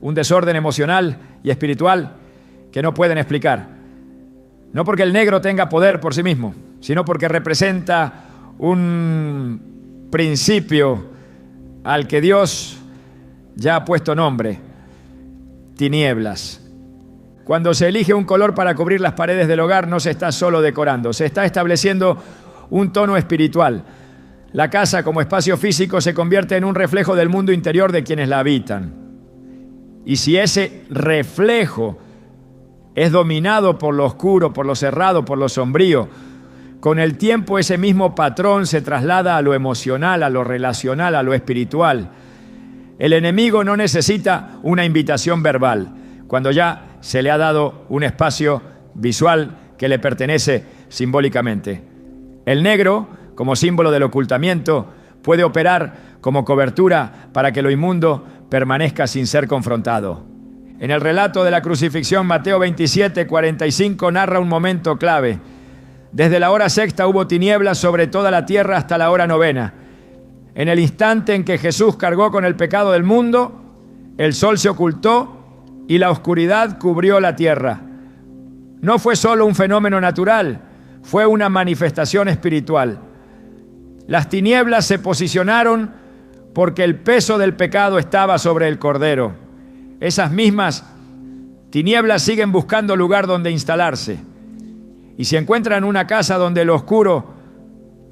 un desorden emocional y espiritual que no pueden explicar. No porque el negro tenga poder por sí mismo, sino porque representa un principio al que Dios ya ha puesto nombre: tinieblas. Cuando se elige un color para cubrir las paredes del hogar, no se está solo decorando, se está estableciendo un tono espiritual. La casa, como espacio físico, se convierte en un reflejo del mundo interior de quienes la habitan. Y si ese reflejo es dominado por lo oscuro, por lo cerrado, por lo sombrío, con el tiempo ese mismo patrón se traslada a lo emocional, a lo relacional, a lo espiritual. El enemigo no necesita una invitación verbal. Cuando ya se le ha dado un espacio visual que le pertenece simbólicamente. El negro, como símbolo del ocultamiento, puede operar como cobertura para que lo inmundo permanezca sin ser confrontado. En el relato de la crucifixión, Mateo 27:45 narra un momento clave. Desde la hora sexta hubo tinieblas sobre toda la tierra hasta la hora novena. En el instante en que Jesús cargó con el pecado del mundo, el sol se ocultó y la oscuridad cubrió la tierra. No fue solo un fenómeno natural, fue una manifestación espiritual. Las tinieblas se posicionaron porque el peso del pecado estaba sobre el Cordero. Esas mismas tinieblas siguen buscando lugar donde instalarse. Y si encuentran una casa donde lo oscuro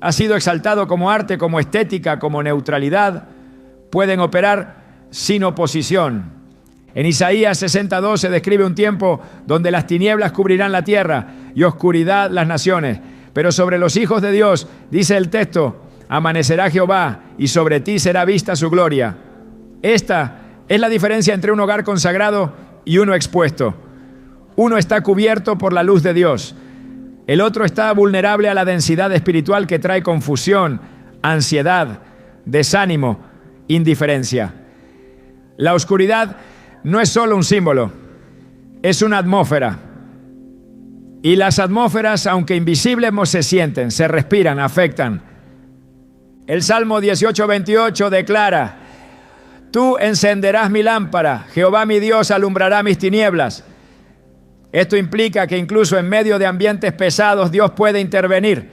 ha sido exaltado como arte, como estética, como neutralidad, pueden operar sin oposición. En Isaías 62 se describe un tiempo donde las tinieblas cubrirán la tierra y oscuridad las naciones. Pero sobre los hijos de Dios, dice el texto, amanecerá Jehová y sobre ti será vista su gloria. Esta es la diferencia entre un hogar consagrado y uno expuesto. Uno está cubierto por la luz de Dios. El otro está vulnerable a la densidad espiritual que trae confusión, ansiedad, desánimo, indiferencia. La oscuridad no es solo un símbolo, es una atmósfera. Y las atmósferas, aunque invisibles, se sienten, se respiran, afectan. El Salmo 18:28 declara: Tú encenderás mi lámpara, Jehová mi Dios alumbrará mis tinieblas. Esto implica que incluso en medio de ambientes pesados Dios puede intervenir.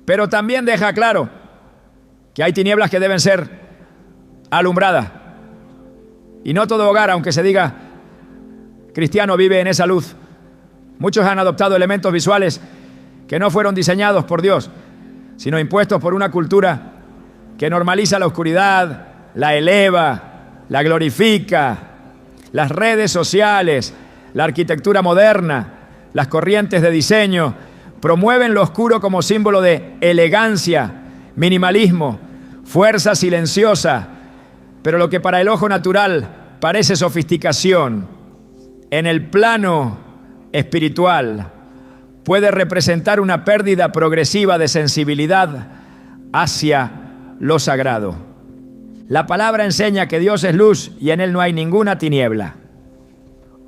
Pero también deja claro que hay tinieblas que deben ser alumbradas. Y no todo hogar, aunque se diga cristiano, vive en esa luz. Muchos han adoptado elementos visuales que no fueron diseñados por Dios, sino impuestos por una cultura que normaliza la oscuridad, la eleva, la glorifica. Las redes sociales, la arquitectura moderna, las corrientes de diseño promueven lo oscuro como símbolo de elegancia, minimalismo, fuerza silenciosa. Pero lo que para el ojo natural parece sofisticación, en el plano espiritual puede representar una pérdida progresiva de sensibilidad hacia lo sagrado. La palabra enseña que Dios es luz y en Él no hay ninguna tiniebla.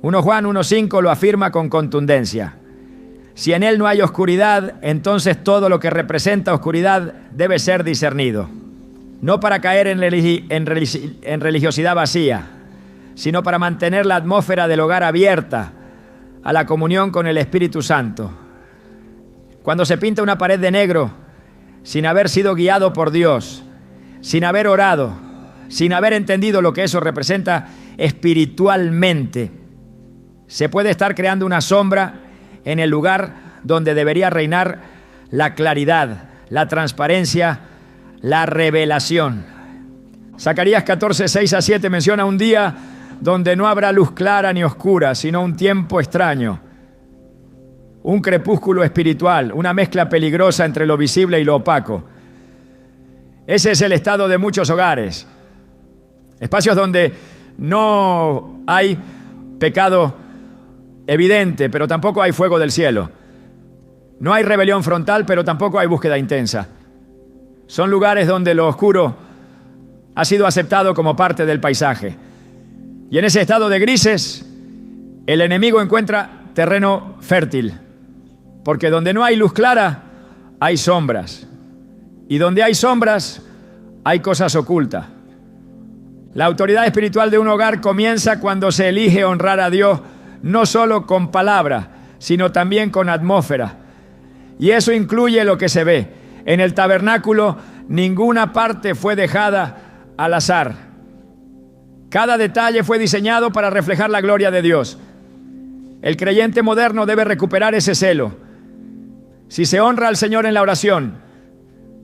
1 Juan 1:5 lo afirma con contundencia. Si en Él no hay oscuridad, entonces todo lo que representa oscuridad debe ser discernido. No para caer en religiosidad vacía, sino para mantener la atmósfera del hogar abierta a la comunión con el Espíritu Santo. Cuando se pinta una pared de negro, sin haber sido guiado por Dios, sin haber orado, sin haber entendido lo que eso representa espiritualmente, se puede estar creando una sombra en el lugar donde debería reinar la claridad, la transparencia, la revelación. Zacarías 14:6-7 menciona un día donde no habrá luz clara ni oscura, sino un tiempo extraño, un crepúsculo espiritual, una mezcla peligrosa entre lo visible y lo opaco. Ese es el estado de muchos hogares, espacios donde no hay pecado evidente, pero tampoco hay fuego del cielo. No hay rebelión frontal, pero tampoco hay búsqueda intensa. Son lugares donde lo oscuro ha sido aceptado como parte del paisaje. Y en ese estado de grises, el enemigo encuentra terreno fértil. Porque donde no hay luz clara, hay sombras. Y donde hay sombras, hay cosas ocultas. La autoridad espiritual de un hogar comienza cuando se elige honrar a Dios, no solo con palabras, sino también con atmósfera. Y eso incluye lo que se ve. En el tabernáculo, ninguna parte fue dejada al azar. Cada detalle fue diseñado para reflejar la gloria de Dios. El creyente moderno debe recuperar ese celo. Si se honra al Señor en la oración,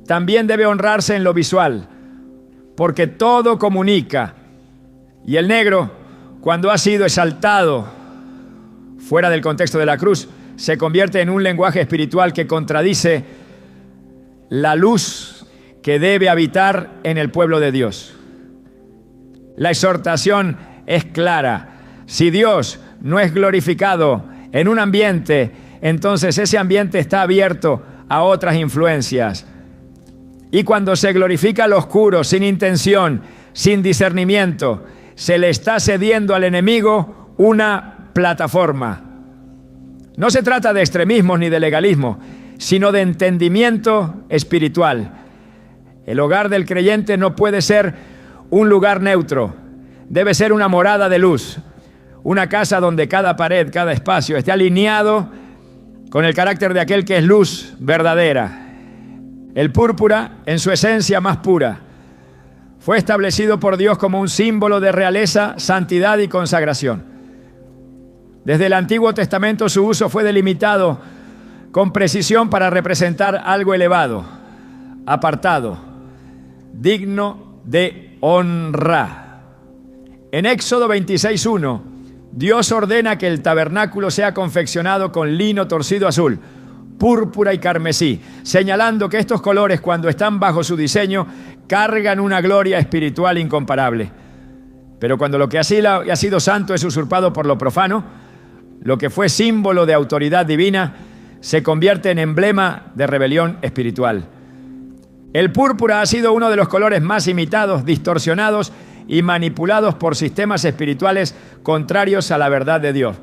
también debe honrarse en lo visual, porque todo comunica. Y el negro, cuando ha sido exaltado fuera del contexto de la cruz, se convierte en un lenguaje espiritual que contradice la luz que debe habitar en el pueblo de Dios. La exhortación es clara. Si Dios no es glorificado en un ambiente, entonces ese ambiente está abierto a otras influencias. Y cuando se glorifica lo oscuro, sin intención, sin discernimiento, se le está cediendo al enemigo una plataforma. No se trata de extremismos ni de legalismo, sino de entendimiento espiritual. El hogar del creyente no puede ser un lugar neutro, debe ser una morada de luz, una casa donde cada pared, cada espacio esté alineado con el carácter de aquel que es luz verdadera. El púrpura, en su esencia más pura, fue establecido por Dios como un símbolo de realeza, santidad y consagración. Desde el Antiguo Testamento su uso fue delimitado con precisión para representar algo elevado, apartado, digno de honra. En Éxodo 26:1, Dios ordena que el tabernáculo sea confeccionado con lino torcido azul, púrpura y carmesí, señalando que estos colores, cuando están bajo su diseño, cargan una gloria espiritual incomparable. Pero cuando lo que ha sido santo es usurpado por lo profano, lo que fue símbolo de autoridad divina se convierte en emblema de rebelión espiritual. El púrpura ha sido uno de los colores más imitados, distorsionados y manipulados por sistemas espirituales contrarios a la verdad de Dios.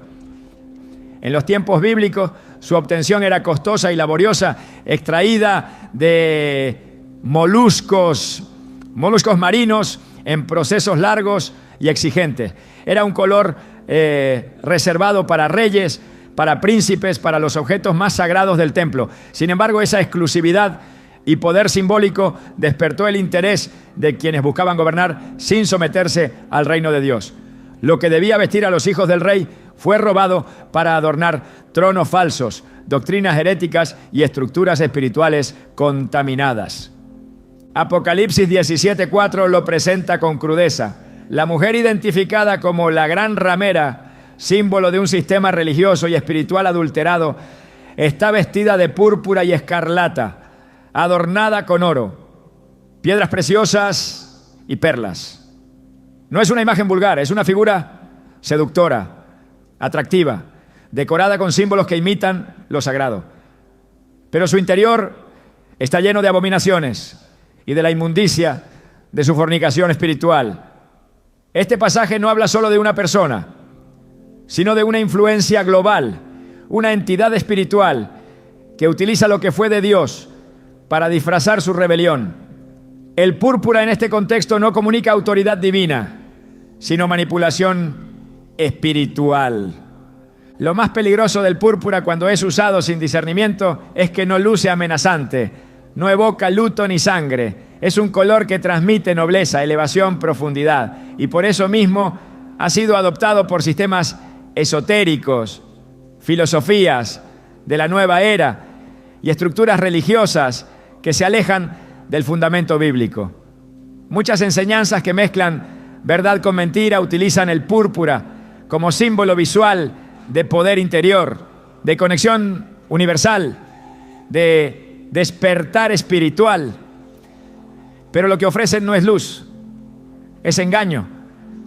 En los tiempos bíblicos, su obtención era costosa y laboriosa, extraída de moluscos marinos en procesos largos y exigentes. Era un color reservado para reyes, para príncipes, para los objetos más sagrados del templo. Sin embargo, esa exclusividad y poder simbólico despertó el interés de quienes buscaban gobernar sin someterse al reino de Dios. Lo que debía vestir a los hijos del rey fue robado para adornar tronos falsos, doctrinas heréticas y estructuras espirituales contaminadas. Apocalipsis 17:4 lo presenta con crudeza. La mujer identificada como la gran ramera, símbolo de un sistema religioso y espiritual adulterado, está vestida de púrpura y escarlata, adornada con oro, piedras preciosas y perlas. No es una imagen vulgar, es una figura seductora, atractiva, decorada con símbolos que imitan lo sagrado. Pero su interior está lleno de abominaciones y de la inmundicia de su fornicación espiritual. Este pasaje no habla solo de una persona, sino de una influencia global, una entidad espiritual que utiliza lo que fue de Dios para disfrazar su rebelión. El púrpura en este contexto no comunica autoridad divina, sino manipulación espiritual. Lo más peligroso del púrpura cuando es usado sin discernimiento es que no luce amenazante, no evoca luto ni sangre. Es un color que transmite nobleza, elevación, profundidad. Y por eso mismo ha sido adoptado por sistemas esotéricos, filosofías de la nueva era y estructuras religiosas que se alejan del fundamento bíblico. Muchas enseñanzas que mezclan verdad con mentira utilizan el púrpura como símbolo visual de poder interior, de conexión universal, de despertar espiritual. Pero lo que ofrecen no es luz, es engaño,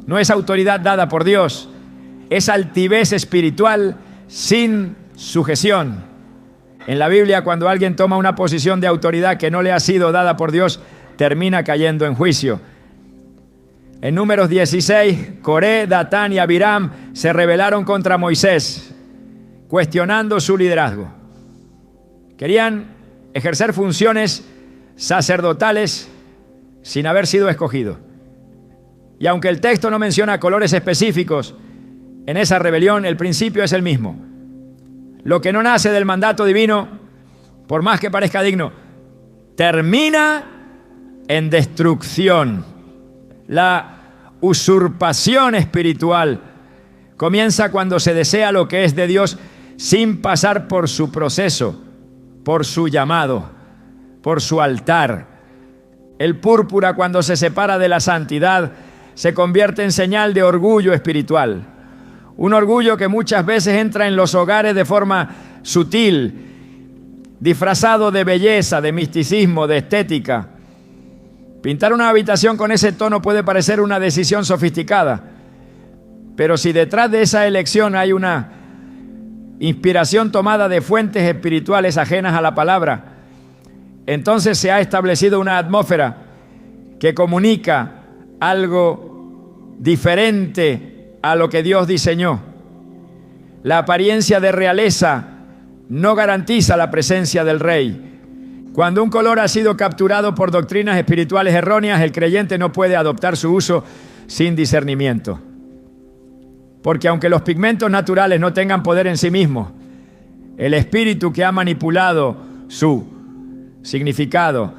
no es autoridad dada por Dios, es altivez espiritual sin sujeción. En la Biblia, cuando alguien toma una posición de autoridad que no le ha sido dada por Dios, termina cayendo en juicio. En Números 16, Coré, Datán y Abiram se rebelaron contra Moisés, cuestionando su liderazgo. Querían ejercer funciones sacerdotales sin haber sido escogidos. Y aunque el texto no menciona colores específicos, en esa rebelión el principio es el mismo. Lo que no nace del mandato divino, por más que parezca digno, termina en destrucción. La usurpación espiritual comienza cuando se desea lo que es de Dios sin pasar por su proceso, por su llamado, por su altar. El púrpura, cuando se separa de la santidad, se convierte en señal de orgullo espiritual. Un orgullo que muchas veces entra en los hogares de forma sutil, disfrazado de belleza, de misticismo, de estética. Pintar una habitación con ese tono puede parecer una decisión sofisticada, Pero si detrás de esa elección hay una inspiración tomada de fuentes espirituales ajenas a la palabra, entonces se ha establecido una atmósfera que comunica algo diferente a lo que Dios diseñó. La apariencia de realeza no garantiza la presencia del rey. Cuando un color ha sido capturado por doctrinas espirituales erróneas, el creyente no puede adoptar su uso sin discernimiento. Porque aunque los pigmentos naturales no tengan poder en sí mismos, el espíritu que ha manipulado su significado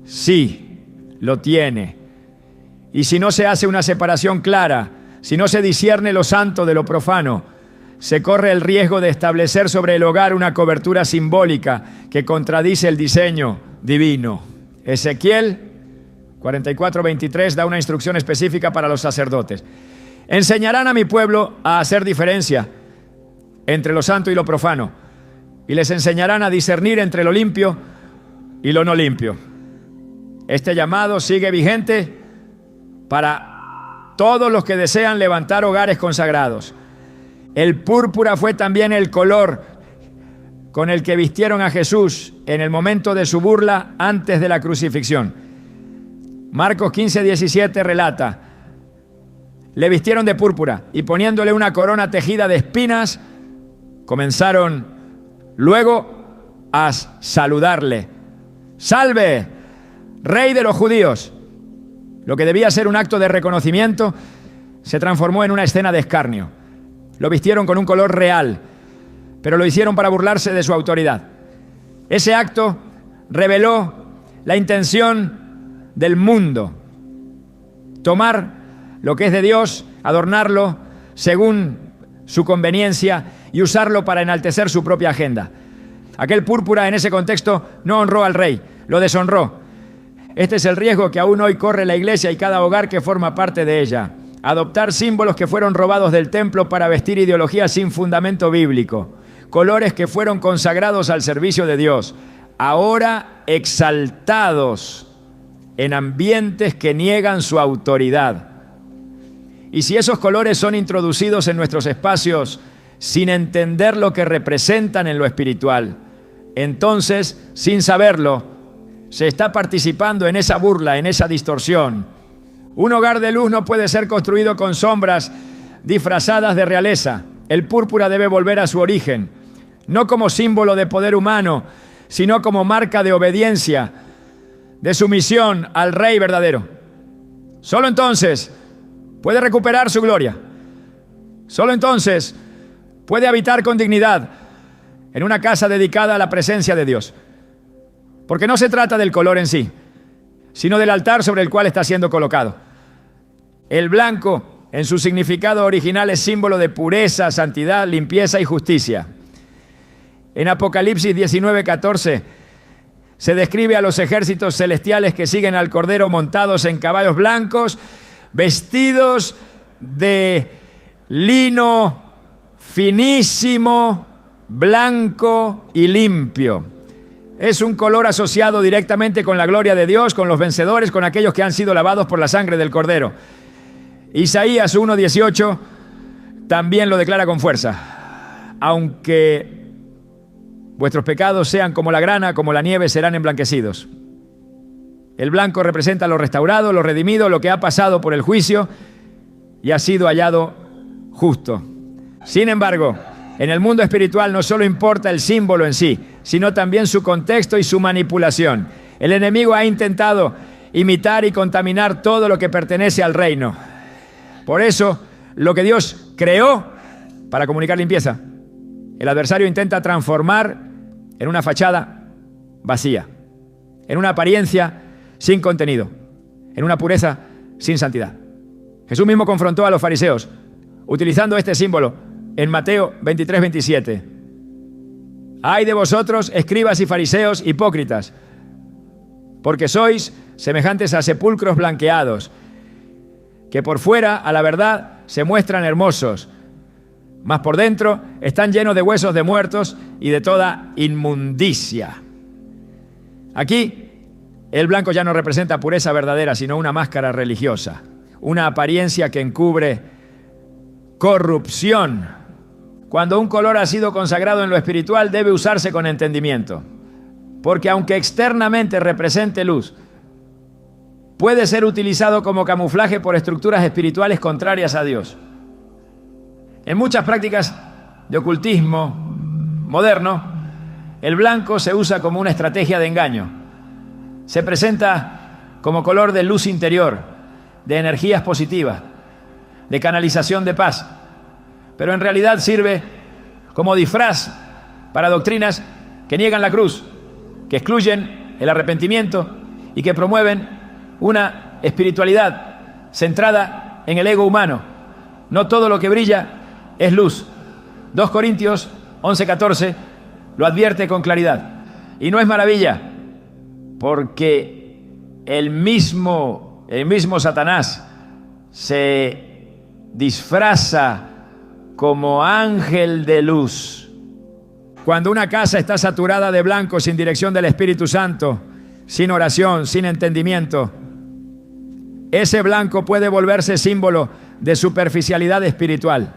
sí lo tiene. Y si no se hace una separación clara, si no se discierne lo santo de lo profano, se corre el riesgo de establecer sobre el hogar una cobertura simbólica que contradice el diseño divino. Ezequiel 44:23 da una instrucción específica para los sacerdotes. Enseñarán a mi pueblo a hacer diferencia entre lo santo y lo profano, y les enseñarán a discernir entre lo limpio y lo no limpio. Este llamado sigue vigente para todos los que desean levantar hogares consagrados. El púrpura fue también el color con el que vistieron a Jesús en el momento de su burla antes de la crucifixión. Marcos 15:17 relata: le vistieron de púrpura y poniéndole una corona tejida de espinas, comenzaron luego a saludarle. ¡Salve, Rey de los judíos! Lo que debía ser un acto de reconocimiento se transformó en una escena de escarnio. Lo vistieron con un color real, pero lo hicieron para burlarse de su autoridad. Ese acto reveló la intención del mundo: tomar lo que es de Dios, adornarlo según su conveniencia y usarlo para enaltecer su propia agenda. Aquel púrpura en ese contexto no honró al rey, lo deshonró. Este es el riesgo que aún hoy corre la iglesia y cada hogar que forma parte de ella: adoptar símbolos que fueron robados del templo para vestir ideologías sin fundamento bíblico, colores que fueron consagrados al servicio de Dios, ahora exaltados en ambientes que niegan su autoridad. Y si esos colores son introducidos en nuestros espacios sin entender lo que representan en lo espiritual, entonces, sin saberlo, se está participando en esa burla, en esa distorsión. Un hogar de luz no puede ser construido con sombras disfrazadas de realeza. El púrpura debe volver a su origen, no como símbolo de poder humano, sino como marca de obediencia, de sumisión al Rey verdadero. Solo entonces puede recuperar su gloria. Solo entonces puede habitar con dignidad en una casa dedicada a la presencia de Dios. Porque no se trata del color en sí, sino del altar sobre el cual está siendo colocado. El blanco, en su significado original, es símbolo de pureza, santidad, limpieza y justicia. En Apocalipsis 19:14 se describe a los ejércitos celestiales que siguen al Cordero montados en caballos blancos, vestidos de lino finísimo, blanco y limpio. Es un color asociado directamente con la gloria de Dios, con los vencedores, con aquellos que han sido lavados por la sangre del Cordero. Isaías 1:18 también lo declara con fuerza: aunque vuestros pecados sean como la grana, como la nieve, serán emblanquecidos. El blanco representa lo restaurado, lo redimido, lo que ha pasado por el juicio y ha sido hallado justo. Sin embargo, en el mundo espiritual no solo importa el símbolo en sí, sino también su contexto y su manipulación. El enemigo ha intentado imitar y contaminar todo lo que pertenece al reino. Por eso, lo que Dios creó para comunicar limpieza, el adversario intenta transformar en una fachada vacía, en una apariencia sin contenido, en una pureza sin santidad. Jesús mismo confrontó a los fariseos utilizando este símbolo en Mateo 23:27. ¡Ay de vosotros, escribas y fariseos hipócritas! Porque sois semejantes a sepulcros blanqueados, que por fuera, a la verdad, se muestran hermosos, mas por dentro están llenos de huesos de muertos y de toda inmundicia. Aquí, el blanco ya no representa pureza verdadera, sino una máscara religiosa, una apariencia que encubre corrupción. Cuando un color ha sido consagrado en lo espiritual, debe usarse con entendimiento. Porque aunque externamente represente luz, puede ser utilizado como camuflaje por estructuras espirituales contrarias a Dios. En muchas prácticas de ocultismo moderno, el blanco se usa como una estrategia de engaño. Se presenta como color de luz interior, de energías positivas, de canalización de paz, pero en realidad sirve como disfraz para doctrinas que niegan la cruz, que excluyen el arrepentimiento y que promueven una espiritualidad centrada en el ego humano. No todo lo que brilla es luz. 2 Corintios 11:14 lo advierte con claridad. Y no es maravilla, porque el mismo Satanás se disfraza como ángel de luz. Cuando una casa está saturada de blanco sin dirección del Espíritu Santo, sin oración, sin entendimiento, ese blanco puede volverse símbolo de superficialidad espiritual,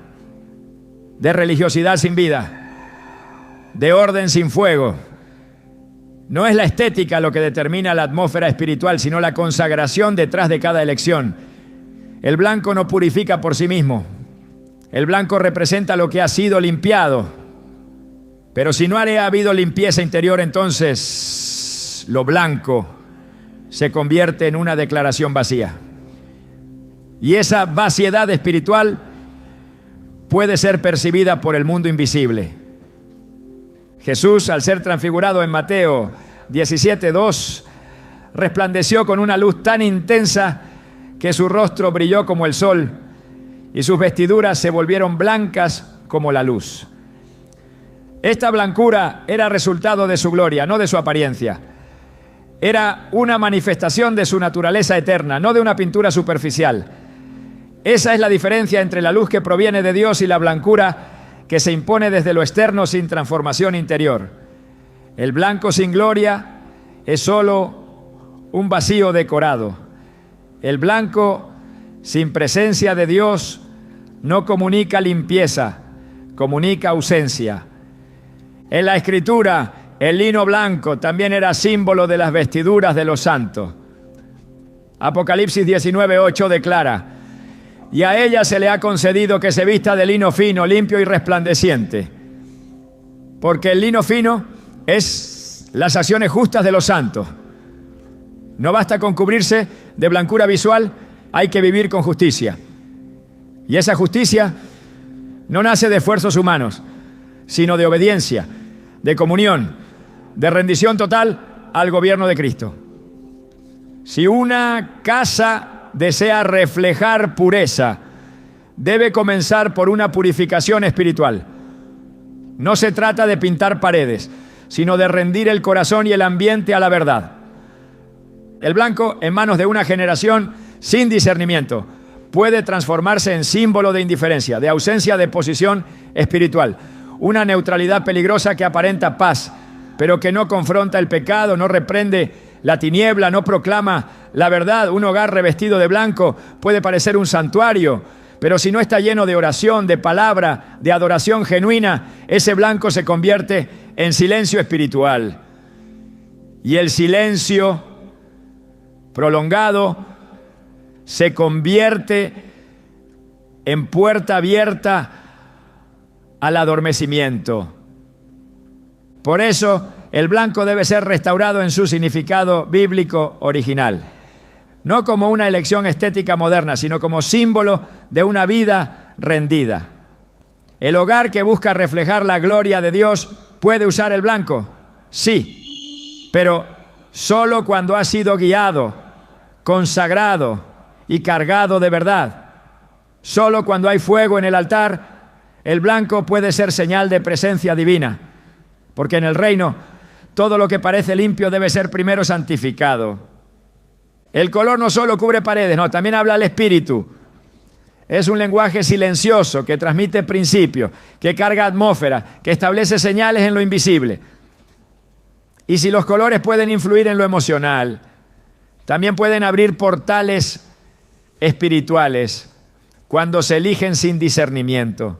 de religiosidad sin vida, de orden sin fuego. No es la estética lo que determina la atmósfera espiritual, sino la consagración detrás de cada elección. El blanco no purifica por sí mismo. El blanco representa lo que ha sido limpiado. Pero si no ha habido limpieza interior, entonces lo blanco se convierte en una declaración vacía. Y esa vaciedad espiritual puede ser percibida por el mundo invisible. Jesús, al ser transfigurado en Mateo 17:2, resplandeció con una luz tan intensa que su rostro brilló como el sol y sus vestiduras se volvieron blancas como la luz. Esta blancura era resultado de su gloria, no de su apariencia. Era una manifestación de su naturaleza eterna, no de una pintura superficial. Esa es la diferencia entre la luz que proviene de Dios y la blancura que se impone desde lo externo sin transformación interior. El blanco sin gloria es solo un vacío decorado. El blanco sin presencia de Dios no comunica limpieza, comunica ausencia. En la Escritura, el lino blanco también era símbolo de las vestiduras de los santos. Apocalipsis 19:8 declara: y a ella se le ha concedido que se vista de lino fino, limpio y resplandeciente. Porque el lino fino es las acciones justas de los santos. No basta con cubrirse de blancura visual, hay que vivir con justicia. Y esa justicia no nace de esfuerzos humanos, sino de obediencia, de comunión, de rendición total al gobierno de Cristo. Si una casa desea reflejar pureza, debe comenzar por una purificación espiritual. No se trata de pintar paredes, sino de rendir el corazón y el ambiente a la verdad. El blanco, en manos de una generación sin discernimiento, puede transformarse en símbolo de indiferencia, de ausencia de posición espiritual. Una neutralidad peligrosa que aparenta paz, pero que no confronta el pecado, no reprende la tiniebla, no proclama la verdad. Un hogar revestido de blanco puede parecer un santuario, pero si no está lleno de oración, de palabra, de adoración genuina, ese blanco se convierte en silencio espiritual. Y el silencio prolongado se convierte en puerta abierta al adormecimiento. Por eso, el blanco debe ser restaurado en su significado bíblico original. No como una elección estética moderna, sino como símbolo de una vida rendida. ¿El hogar que busca reflejar la gloria de Dios puede usar el blanco? Sí, pero solo cuando ha sido guiado, consagrado y cargado de verdad. Solo cuando hay fuego en el altar, el blanco puede ser señal de presencia divina, porque en el reino todo lo que parece limpio debe ser primero santificado. El color no solo cubre paredes, no, también habla al espíritu. Es un lenguaje silencioso que transmite principios, que carga atmósfera, que establece señales en lo invisible. Y si los colores pueden influir en lo emocional, también pueden abrir portales espirituales. cuando se eligen sin discernimiento.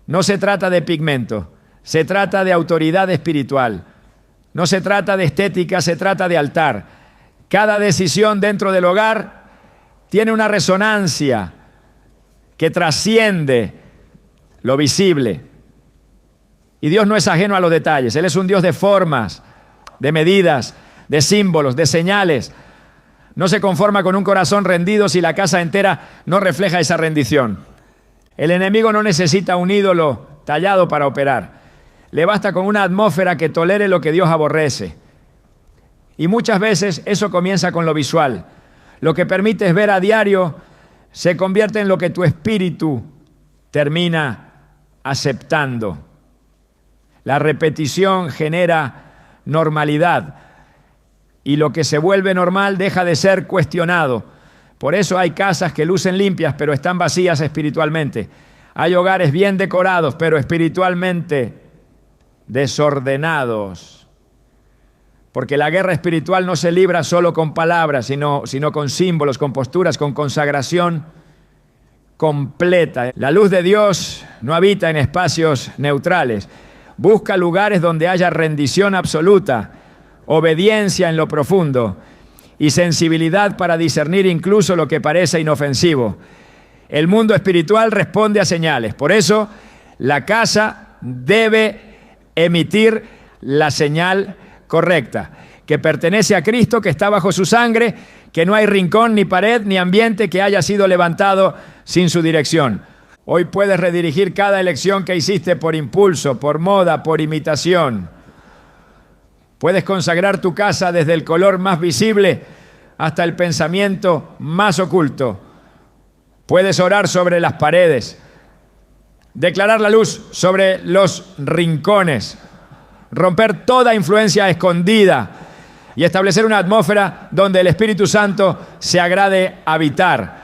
No se trata de pigmento, se trata de autoridad espiritual. No se trata de estética, se trata de altar. Cada decisión dentro del hogar tiene una resonancia que trasciende lo visible. Y Dios no es ajeno a los detalles. Él es un Dios de formas, de medidas, de símbolos, de señales. No se conforma con un corazón rendido si la casa entera no refleja esa rendición. El enemigo no necesita un ídolo tallado para operar. Le basta con una atmósfera que tolere lo que Dios aborrece. Y muchas veces eso comienza con lo visual. Lo que permites ver a diario se convierte en lo que tu espíritu termina aceptando. La repetición genera normalidad y lo que se vuelve normal deja de ser cuestionado. Por eso hay casas que lucen limpias pero están vacías espiritualmente. Hay hogares bien decorados pero espiritualmente desordenados. Porque la guerra espiritual no se libra solo con palabras, sino con símbolos, con posturas, con consagración completa. La luz de Dios no habita en espacios neutrales. Busca lugares donde haya rendición absoluta, obediencia en lo profundo y sensibilidad para discernir incluso lo que parece inofensivo. El mundo espiritual responde a señales. Por eso, la casa debe emitir la señal correcta, que pertenece a Cristo, que está bajo su sangre, que no hay rincón, ni pared, ni ambiente que haya sido levantado sin su dirección. Hoy puedes redirigir cada elección que hiciste por impulso, por moda, por imitación. Puedes consagrar tu casa desde el color más visible hasta el pensamiento más oculto. Puedes orar sobre las paredes, declarar la luz sobre los rincones, romper toda influencia escondida y establecer una atmósfera donde el Espíritu Santo se agrade habitar.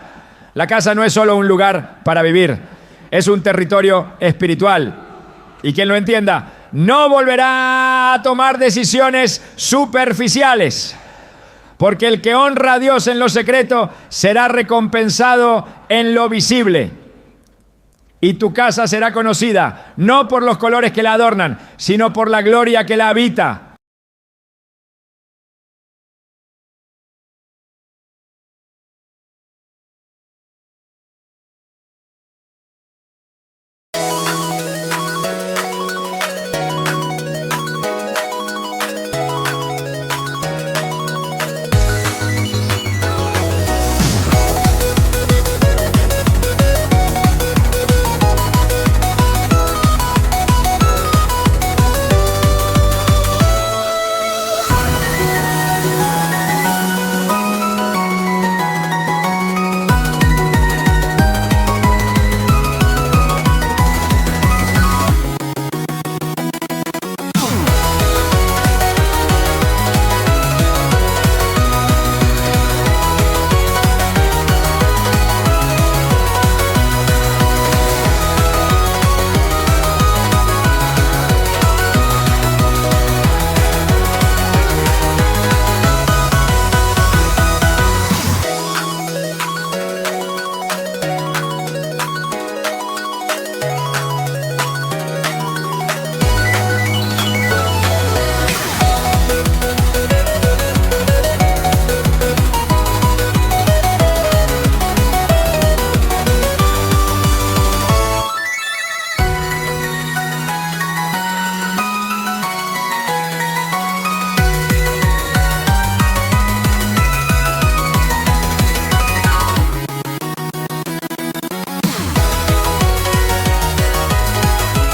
La casa no es solo un lugar para vivir, es un territorio espiritual. Y quien lo entienda, no volverá a tomar decisiones superficiales, porque el que honra a Dios en lo secreto será recompensado en lo visible. Y tu casa será conocida no por los colores que la adornan, sino por la gloria que la habita.